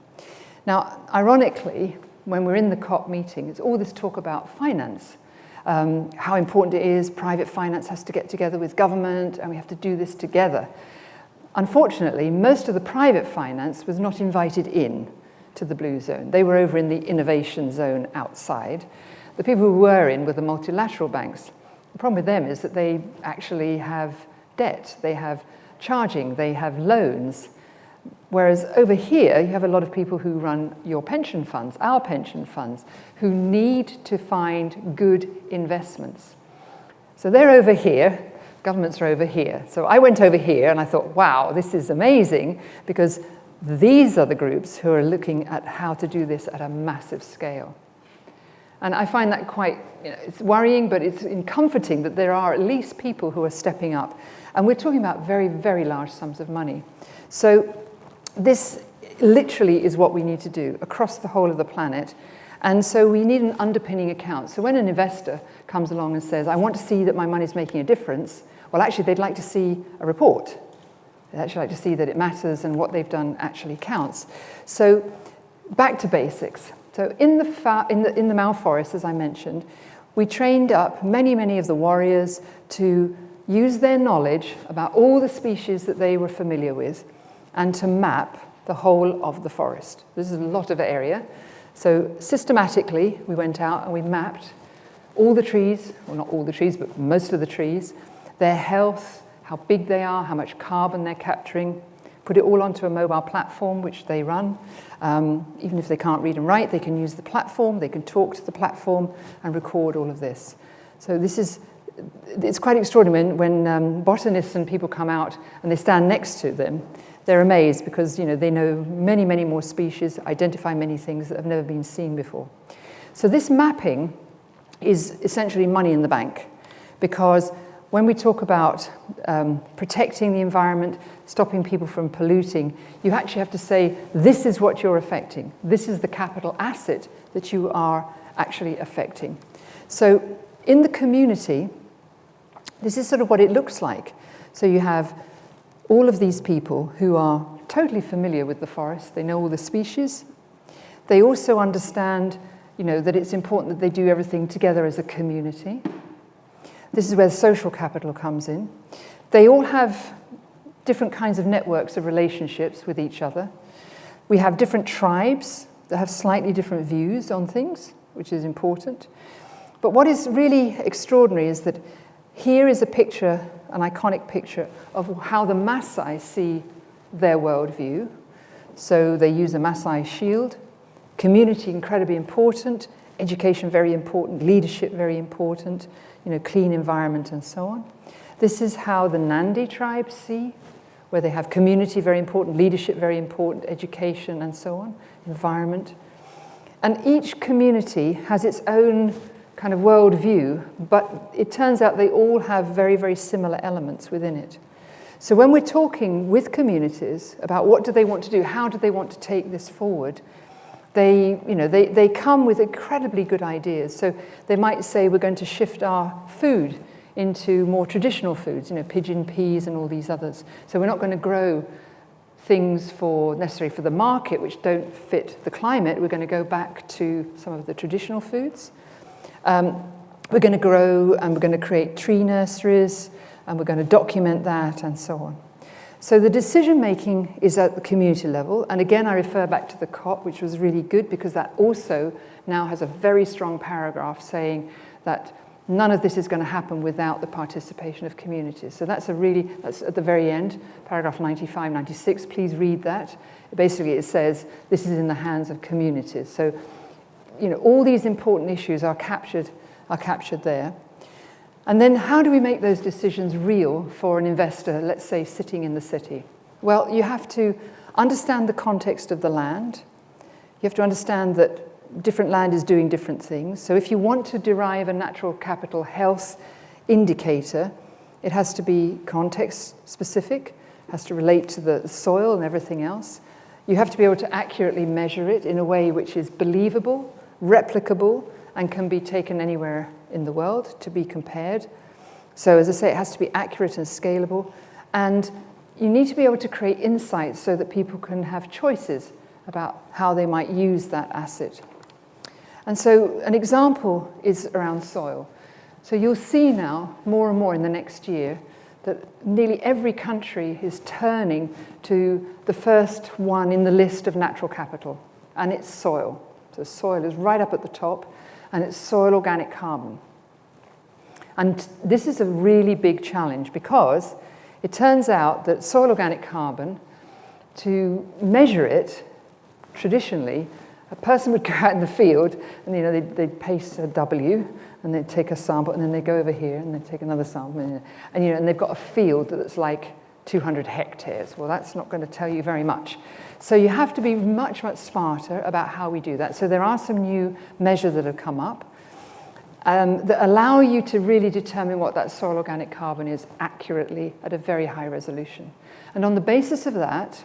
Now, ironically, when we're in the COP meeting, it's all this talk about finance, how important it is, private finance has to get together with government, and we have to do this together. Unfortunately, most of the private finance was not invited in to the blue zone. They were over in the innovation zone outside. The people who were in were the multilateral banks. The problem with them is that they actually have debt, they have charging, they have loans. Whereas over here, you have a lot of people who run your pension funds, our pension funds, who need to find good investments. So they're over here, governments are over here. So I went over here and I thought, wow, this is amazing, because these are the groups who are looking at how to do this at a massive scale. And I find that quite, it's worrying, but it's comforting that there are at least people who are stepping up. And we're talking about very, very large sums of money. So this literally is what we need to do across the whole of the planet. And so we need an underpinning account. So when an investor comes along and says, I want to see that my money's making a difference, well, actually, they'd like to see a report. They'd actually like to see that it matters and what they've done actually counts. So back to basics. So in the MaO Forest, as I mentioned, we trained up many of the warriors to use their knowledge about all the species that they were familiar with and to map the whole of the forest. This is a lot of area. So systematically, we went out and we mapped all the trees, well, not all the trees, but most of the trees, their health, how big they are, how much carbon they're capturing, put it all onto a mobile platform, which they run. Even if they can't read and write, they can use the platform, they can talk to the platform and record all of this. So it's quite extraordinary when botanists and people come out and they stand next to them. They're amazed because they know many more species, identify many things that have never been seen before. So this mapping is essentially money in the bank, because when we talk about protecting the environment, stopping people from polluting, you actually have to say, this is what you're affecting. This is the capital asset that you are actually affecting. So in the community, this is sort of what it looks like. So you have all of these people who are totally familiar with the forest. They know all the species. They also understand, that it's important that they do everything together as a community. This is where the social capital comes in. They all have different kinds of networks of relationships with each other. We have different tribes that have slightly different views on things, which is important. But what is really extraordinary is that here is a picture, an iconic picture, of how the Maasai see their worldview. So they use a Maasai shield. Community, incredibly important. Education, very important. Leadership, very important. Clean environment and so on. This is how the Nandi tribes see, where they have community, very important. Leadership, very important. Education and so on. Environment. And each community has its own kind of worldview, but it turns out they all have very similar elements within it. So when we're talking with communities about what do they want to do, how do they want to take this forward, they come with incredibly good ideas. So they might say we're going to shift our food into more traditional foods, pigeon peas and all these others. So we're not going to grow things necessary for the market which don't fit the climate. We're going to go back to some of the traditional foods. We're going to grow and we're going to create tree nurseries and we're going to document that and so on. So the decision making is at the community level. And again, I refer back to the COP, which was really good because that also now has a very strong paragraph saying that none of this is going to happen without the participation of communities. So that's at the very end, paragraph 95, 96. Please read that. Basically, it says this is in the hands of communities. So all these important issues are captured there. And then how do we make those decisions real for an investor, let's say, sitting in the city? Well, you have to understand the context of the land. You have to understand that different land is doing different things. So if you want to derive a natural capital health indicator, it has to be context specific, has to relate to the soil and everything else. You have to be able to accurately measure it in a way which is believable, replicable, and can be taken anywhere in the world to be compared. So as I say, it has to be accurate and scalable. And you need to be able to create insights so that people can have choices about how they might use that asset. And so an example is around soil. So you'll see now, more and more in the next year, that nearly every country is turning to the first one in the list of natural capital, and it's soil. So soil is right up at the top, and it's soil organic carbon. And this is a really big challenge because it turns out that soil organic carbon, to measure it, traditionally, a person would go out in the field and they'd paste a W and they'd take a sample and then they'd go over here and they'd take another sample and they've got a field that's like 200 hectares. Well, that's not going to tell you very much. So you have to be much smarter about how we do that. So there are some new measures that have come up that allow you to really determine what that soil organic carbon is accurately at a very high resolution. And on the basis of that,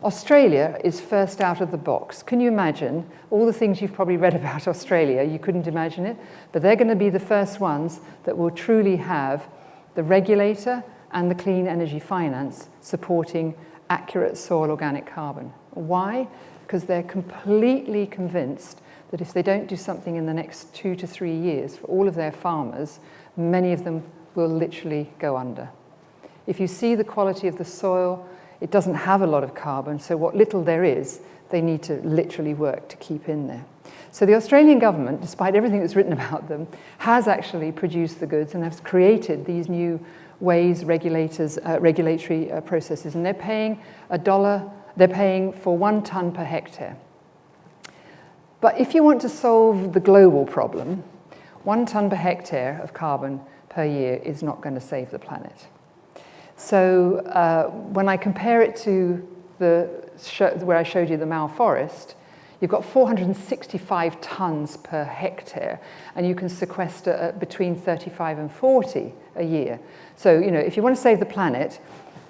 Australia is first out of the box. Can you imagine all the things you've probably read about Australia? You couldn't imagine it, but they're going to be the first ones that will truly have the regulator and the clean energy finance supporting accurate soil organic carbon. Why? Because they're completely convinced that if they don't do something in the next 2 to 3 years for all of their farmers, many of them will literally go under. If you see the quality of the soil, it doesn't have a lot of carbon, so what little there is, they need to literally work to keep in there. So the Australian government, despite everything that's written about them, has actually produced the goods and has created these new ways, regulatory processes, and they're paying they're paying for 1 tonne per hectare. But if you want to solve the global problem, 1 tonne per hectare of carbon per year is not going to save the planet. So when I compare it to where I showed you the MaO Forest, you've got 465 tonnes per hectare, and you can sequester between 35 and 40 a year. So, if you want to save the planet,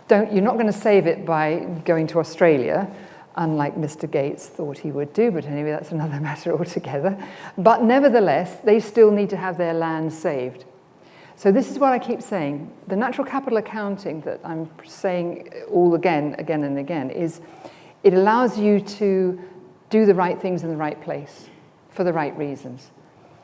you're not going to save it by going to Australia, unlike Mr. Gates thought he would do, but anyway, that's another matter altogether. But nevertheless, they still need to have their land saved. So this is what I keep saying. The natural capital accounting that I'm saying all again and again, is it allows you to do the right things in the right place for the right reasons.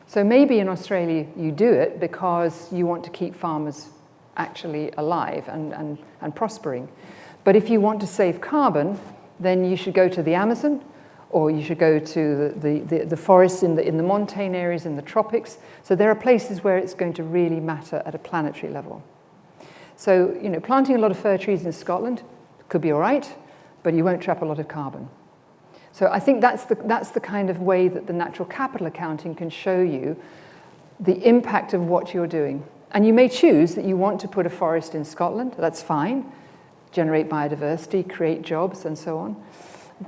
So maybe in Australia you do it because you want to keep farmers actually alive and prospering. But if you want to save carbon, then you should go to the Amazon, or you should go to the forests in the montane areas in the tropics. So there are places where it's going to really matter at a planetary level. So, planting a lot of fir trees in Scotland could be all right, but you won't trap a lot of carbon. So I think that's the kind of way that the natural capital accounting can show you the impact of what you're doing. And you may choose that you want to put a forest in Scotland, that's fine, generate biodiversity, create jobs, and so on.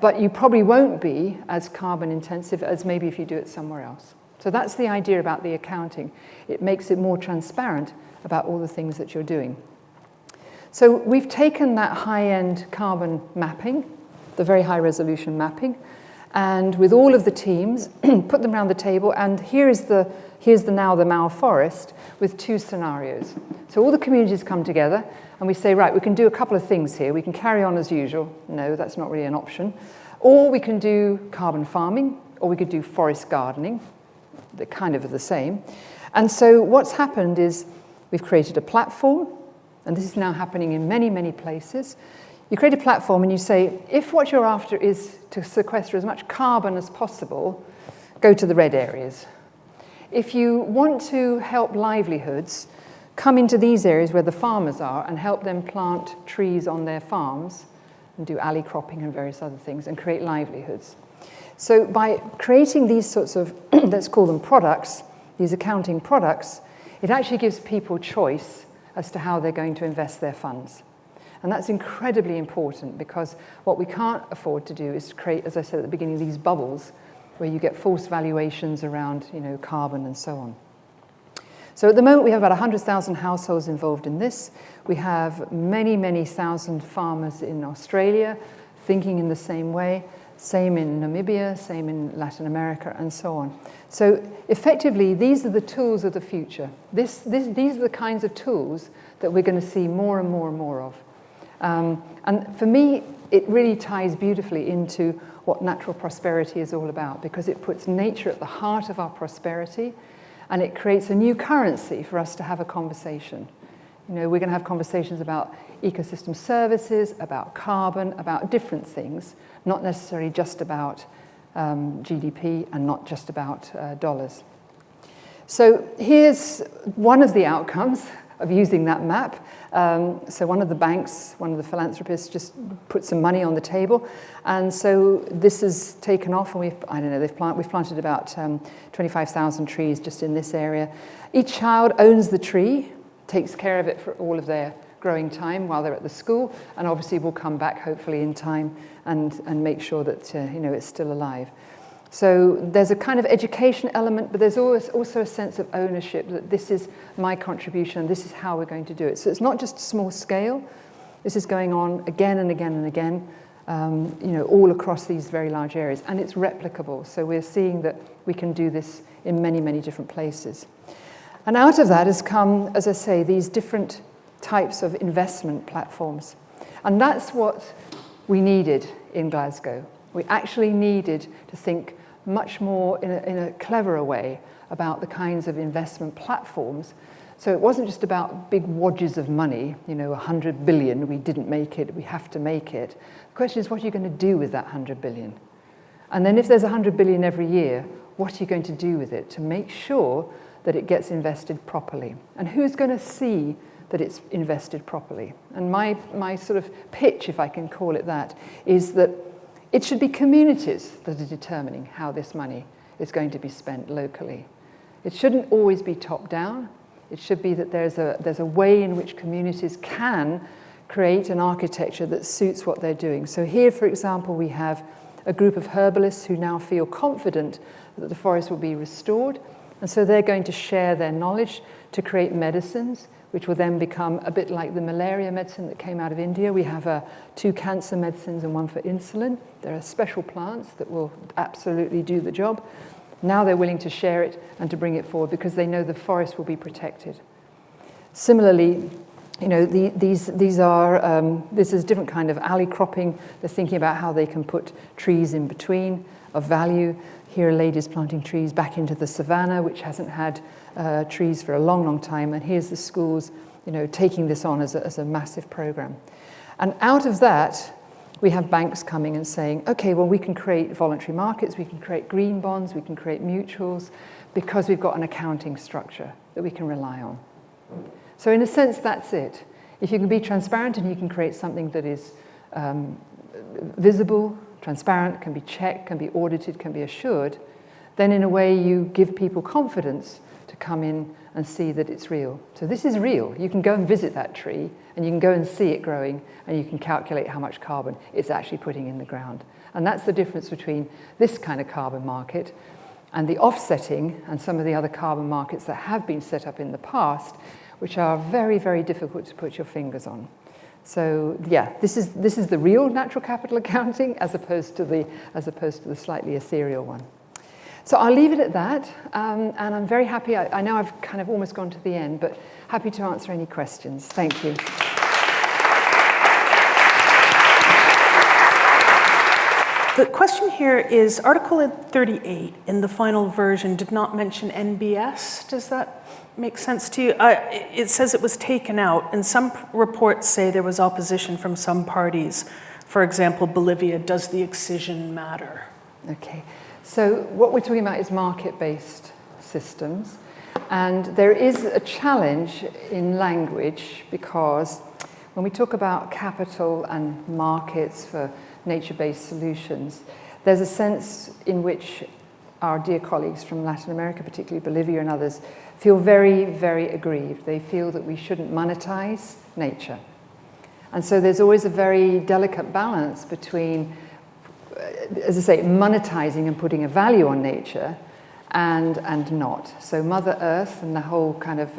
But you probably won't be as carbon intensive as maybe if you do it somewhere else. So that's the idea about the accounting. It makes it more transparent about all the things that you're doing. So we've taken that high-end carbon mapping, the very high-resolution mapping, and with all of the teams, put them around the table, and here's now the MaO Forest with 2 scenarios. So all the communities come together, and we say, right, we can do a couple of things here. We can carry on as usual. No, that's not really an option. Or we can do carbon farming, or we could do forest gardening. They're kind of the same. And so what's happened is we've created a platform, and this is now happening in many, many places. You create a platform and you say, if what you're after is to sequester as much carbon as possible, go to the red areas. If you want to help livelihoods, come into these areas where the farmers are and help them plant trees on their farms and do alley cropping and various other things and create livelihoods. So by creating these sorts of, let's call them products, these accounting products, it actually gives people choice as to how they're going to invest their funds. And that's incredibly important, because what we can't afford to do is to create, as I said at the beginning, these bubbles where you get false valuations around, carbon and so on. So at the moment we have about 100,000 households involved in this. We have many, many thousand farmers in Australia thinking in the same way, same in Namibia, same in Latin America, and so on. So effectively, these are the tools of the future. These are the kinds of tools that we're going to see more and more and more of. And for me, it really ties beautifully into what natural prosperity is all about, because it puts nature at the heart of our prosperity, and it creates a new currency for us to have a conversation. We're going to have conversations about ecosystem services, about carbon, about different things, not necessarily just about GDP and not just about dollars. So here's one of the outcomes of using that map. So one of the banks, one of the philanthropists just put some money on the table. And so this is taken off, and we've planted about 25,000 trees just in this area. Each child owns the tree, takes care of it for all of their growing time while they're at the school, and obviously will come back hopefully in time and make sure that it's still alive. So there's a kind of education element, but there's always also a sense of ownership, that this is my contribution, this is how we're going to do it. So it's not just small scale. This is going on again and again and again, all across these very large areas. And it's replicable. So we're seeing that we can do this in many, many different places. And out of that has come, as I say, these different types of investment platforms. And that's what we needed in Glasgow. We actually needed to think much more in a cleverer way about the kinds of investment platforms. So it wasn't just about big wadges of money, 100 billion, we didn't make it, we have to make it. The question is, what are you going to do with that 100 billion? And then if there's 100 billion every year, what are you going to do with it to make sure that it gets invested properly? And who's going to see that it's invested properly? And my sort of pitch, if I can call it that, is that it should be communities that are determining how this money is going to be spent locally. It shouldn't always be top-down. It should be that there's a way in which communities can create an architecture that suits what they're doing. So here, for example, we have a group of herbalists who now feel confident that the forest will be restored. And so they're going to share their knowledge to create medicines, which will then become a bit like the malaria medicine that came out of India. We have 2 cancer medicines and 1 for insulin. There are special plants that will absolutely do the job. Now they're willing to share it and to bring it forward because they know the forest will be protected. Similarly, this is different kind of alley cropping. They're thinking about how they can put trees in between of value. Here, a lady's planting trees back into the savannah, which hasn't had trees for a long, long time. And here's the schools, taking this on as a massive program. And out of that, we have banks coming and saying, okay, well, we can create voluntary markets, we can create green bonds, we can create mutuals, because we've got an accounting structure that we can rely on. So in a sense, that's it. If you can be transparent and you can create something that is visible, transparent, can be checked, can be audited, can be assured, then in a way you give people confidence to come in and see that it's real. So this is real. You can go and visit that tree and you can go and see it growing and you can calculate how much carbon it's actually putting in the ground. And that's the difference between this kind of carbon market and the offsetting and some of the other carbon markets that have been set up in the past, which are very, very difficult to put your fingers on. So yeah, this is the real natural capital accounting as opposed to the slightly ethereal one. So I'll leave it at that, and I'm very happy. I know I've kind of almost gone to the end, but happy to answer any questions. Thank you. The question here is, Article 38 in the final version did not mention NBS. Does that make sense to you? It says it was taken out, and some reports say there was opposition from some parties. For example, Bolivia, does the excision matter? Okay. So what we're talking about is market-based systems. And there is a challenge in language because when we talk about capital and markets for nature-based solutions, there's a sense in which our dear colleagues from Latin America, particularly Bolivia and others, feel very, very aggrieved. They feel that we shouldn't monetize nature. And so there's always a very delicate balance between, as I say, monetizing and putting a value on nature and not. So Mother Earth and the whole kind of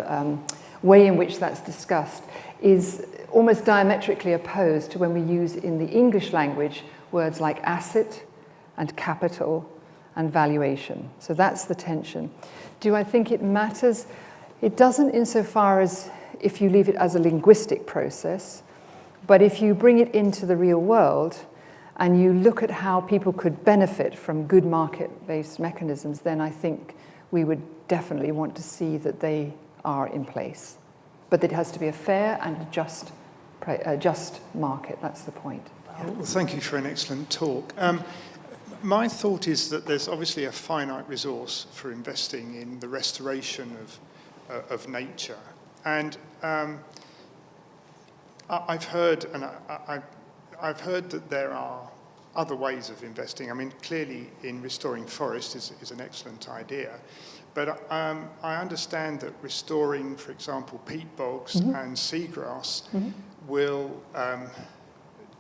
way in which that's discussed is almost diametrically opposed to when we use in the English language words like asset and capital and valuation. So that's the tension. Do I think it matters? It doesn't insofar as if you leave it as a linguistic process, but if you bring it into the real world and you look at how people could benefit from good market-based mechanisms, then I think we would definitely want to see that they are in place. But it has to be a fair and just market. That's the point. Well, thank you for an excellent talk. My thought is that there's obviously a finite resource for investing in the restoration of nature. And I've heard that there are other ways of investing. I mean, clearly in restoring forest is an excellent idea. But I understand that restoring, for example, peat bogs and seagrass will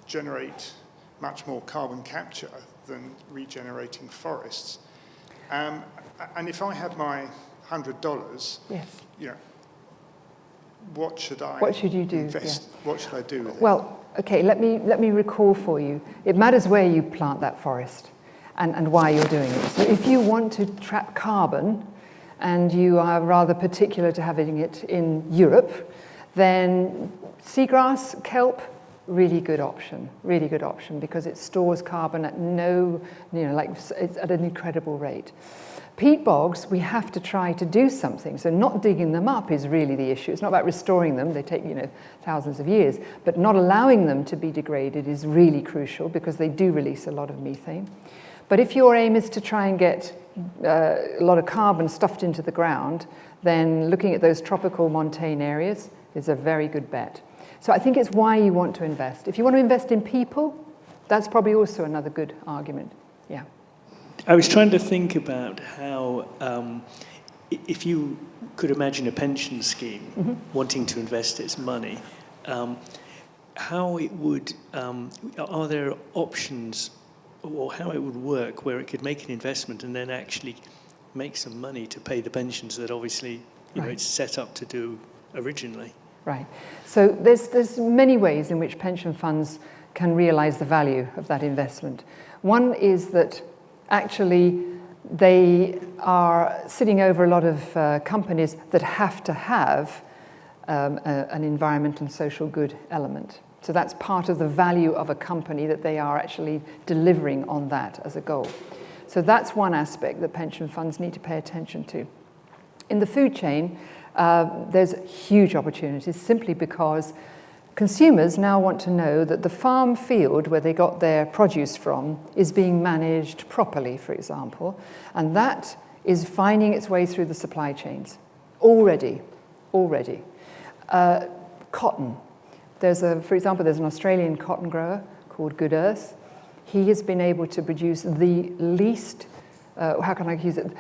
generate much more carbon capture than regenerating forests. And if I had my $100, yes, what should you do? invest? Yeah. What should I do with it? Well, okay, let me recall for you. It matters where you plant that forest and why you're doing it. So if you want to trap carbon and you are rather particular to having it in Europe, then seagrass, kelp, really good option, because it stores carbon at it's at an incredible rate. Peat bogs, we have to try to do something. So not digging them up is really the issue. It's not about restoring them. They take, thousands of years. But not allowing them to be degraded is really crucial because they do release a lot of methane. But if your aim is to try and get a lot of carbon stuffed into the ground, then looking at those tropical montane areas is a very good bet. So I think it's why you want to invest. If you want to invest in people, that's probably also another good argument. Yeah. I was trying to think about how, if you could imagine a pension scheme wanting to invest its money, how it would, are there options or how it would work where it could make an investment and then actually make some money to pay the pensions that obviously it's set up to do originally? Right. So there's many ways in which pension funds can realize the value of that investment. One is that actually they are sitting over a lot of companies that have to have an environmental and social good element. So that's part of the value of a company, that they are actually delivering on that as a goal. So that's one aspect that pension funds need to pay attention to. In the food chain, there's huge opportunities simply because consumers now want to know that the farm field where they got their produce from is being managed properly, for example, and that is finding its way through the supply chains already. Cotton. For example, there's an Australian cotton grower called Good Earth. He has been able to produce the least, how can I use it?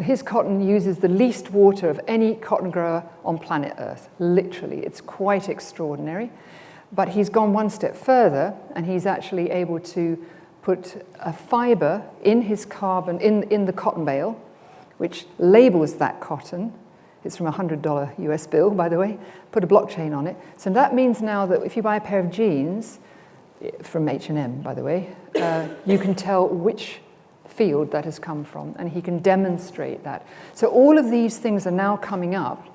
His cotton uses the least water of any cotton grower on planet Earth, literally. It's quite extraordinary. But he's gone one step further, and he's actually able to put a fiber in his carbon, in the cotton bale, which labels that cotton. It's from a $100 US bill, by the way. Put a blockchain on it. So that means now that if you buy a pair of jeans, from H&M, by the way, you can tell which field that has come from, and he can demonstrate that. So all of these things are now coming up,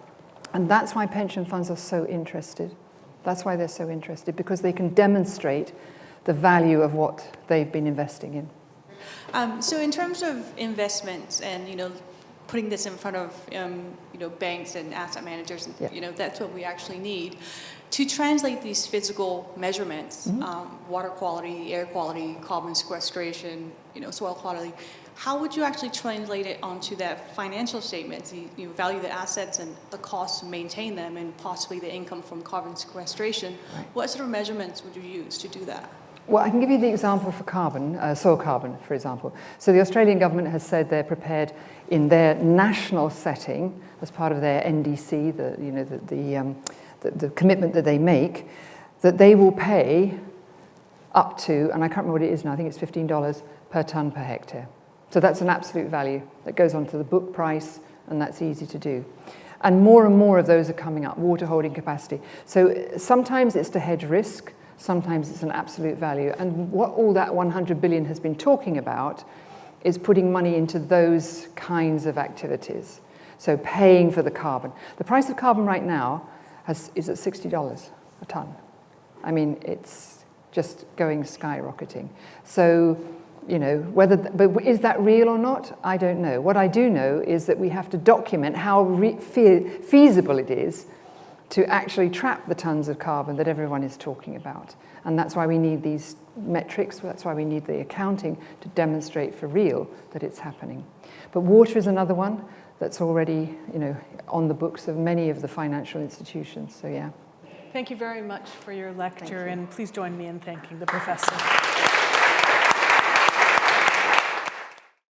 and that's why pension funds are so interested. That's why they're so interested, because they can demonstrate the value of what they've been investing in. So in terms of investments and, putting this in front of, banks and asset managers, and, that's what we actually need. To translate these physical measurements, water quality, air quality, carbon sequestration, soil quality, how would you actually translate it onto that financial statement? You value the assets and the cost to maintain them and possibly the income from carbon sequestration. Right. What sort of measurements would you use to do that? Well, I can give you the example for carbon, soil carbon, for example. So the Australian government has said they're prepared in their national setting, as part of their NDC, the commitment that they make, that they will pay up to, and I can't remember what it is now, I think it's $15 per tonne per hectare. So that's an absolute value that goes onto the book price, and that's easy to do. And more of those are coming up, water holding capacity. So sometimes it's to hedge risk, sometimes it's an absolute value. And what all that 100 billion has been talking about is putting money into those kinds of activities. So paying for the carbon. The price of carbon right now is at $60 a tonne. I mean, it's just going skyrocketing. So, but is that real or not? I don't know. What I do know is that we have to document how feasible it is to actually trap the tons of carbon that everyone is talking about. And that's why we need these metrics, that's why we need the accounting to demonstrate for real that it's happening. But water is another one that's already, on the books of many of the financial institutions, so yeah. Thank you very much for your lecture, and please join me in thanking the professor.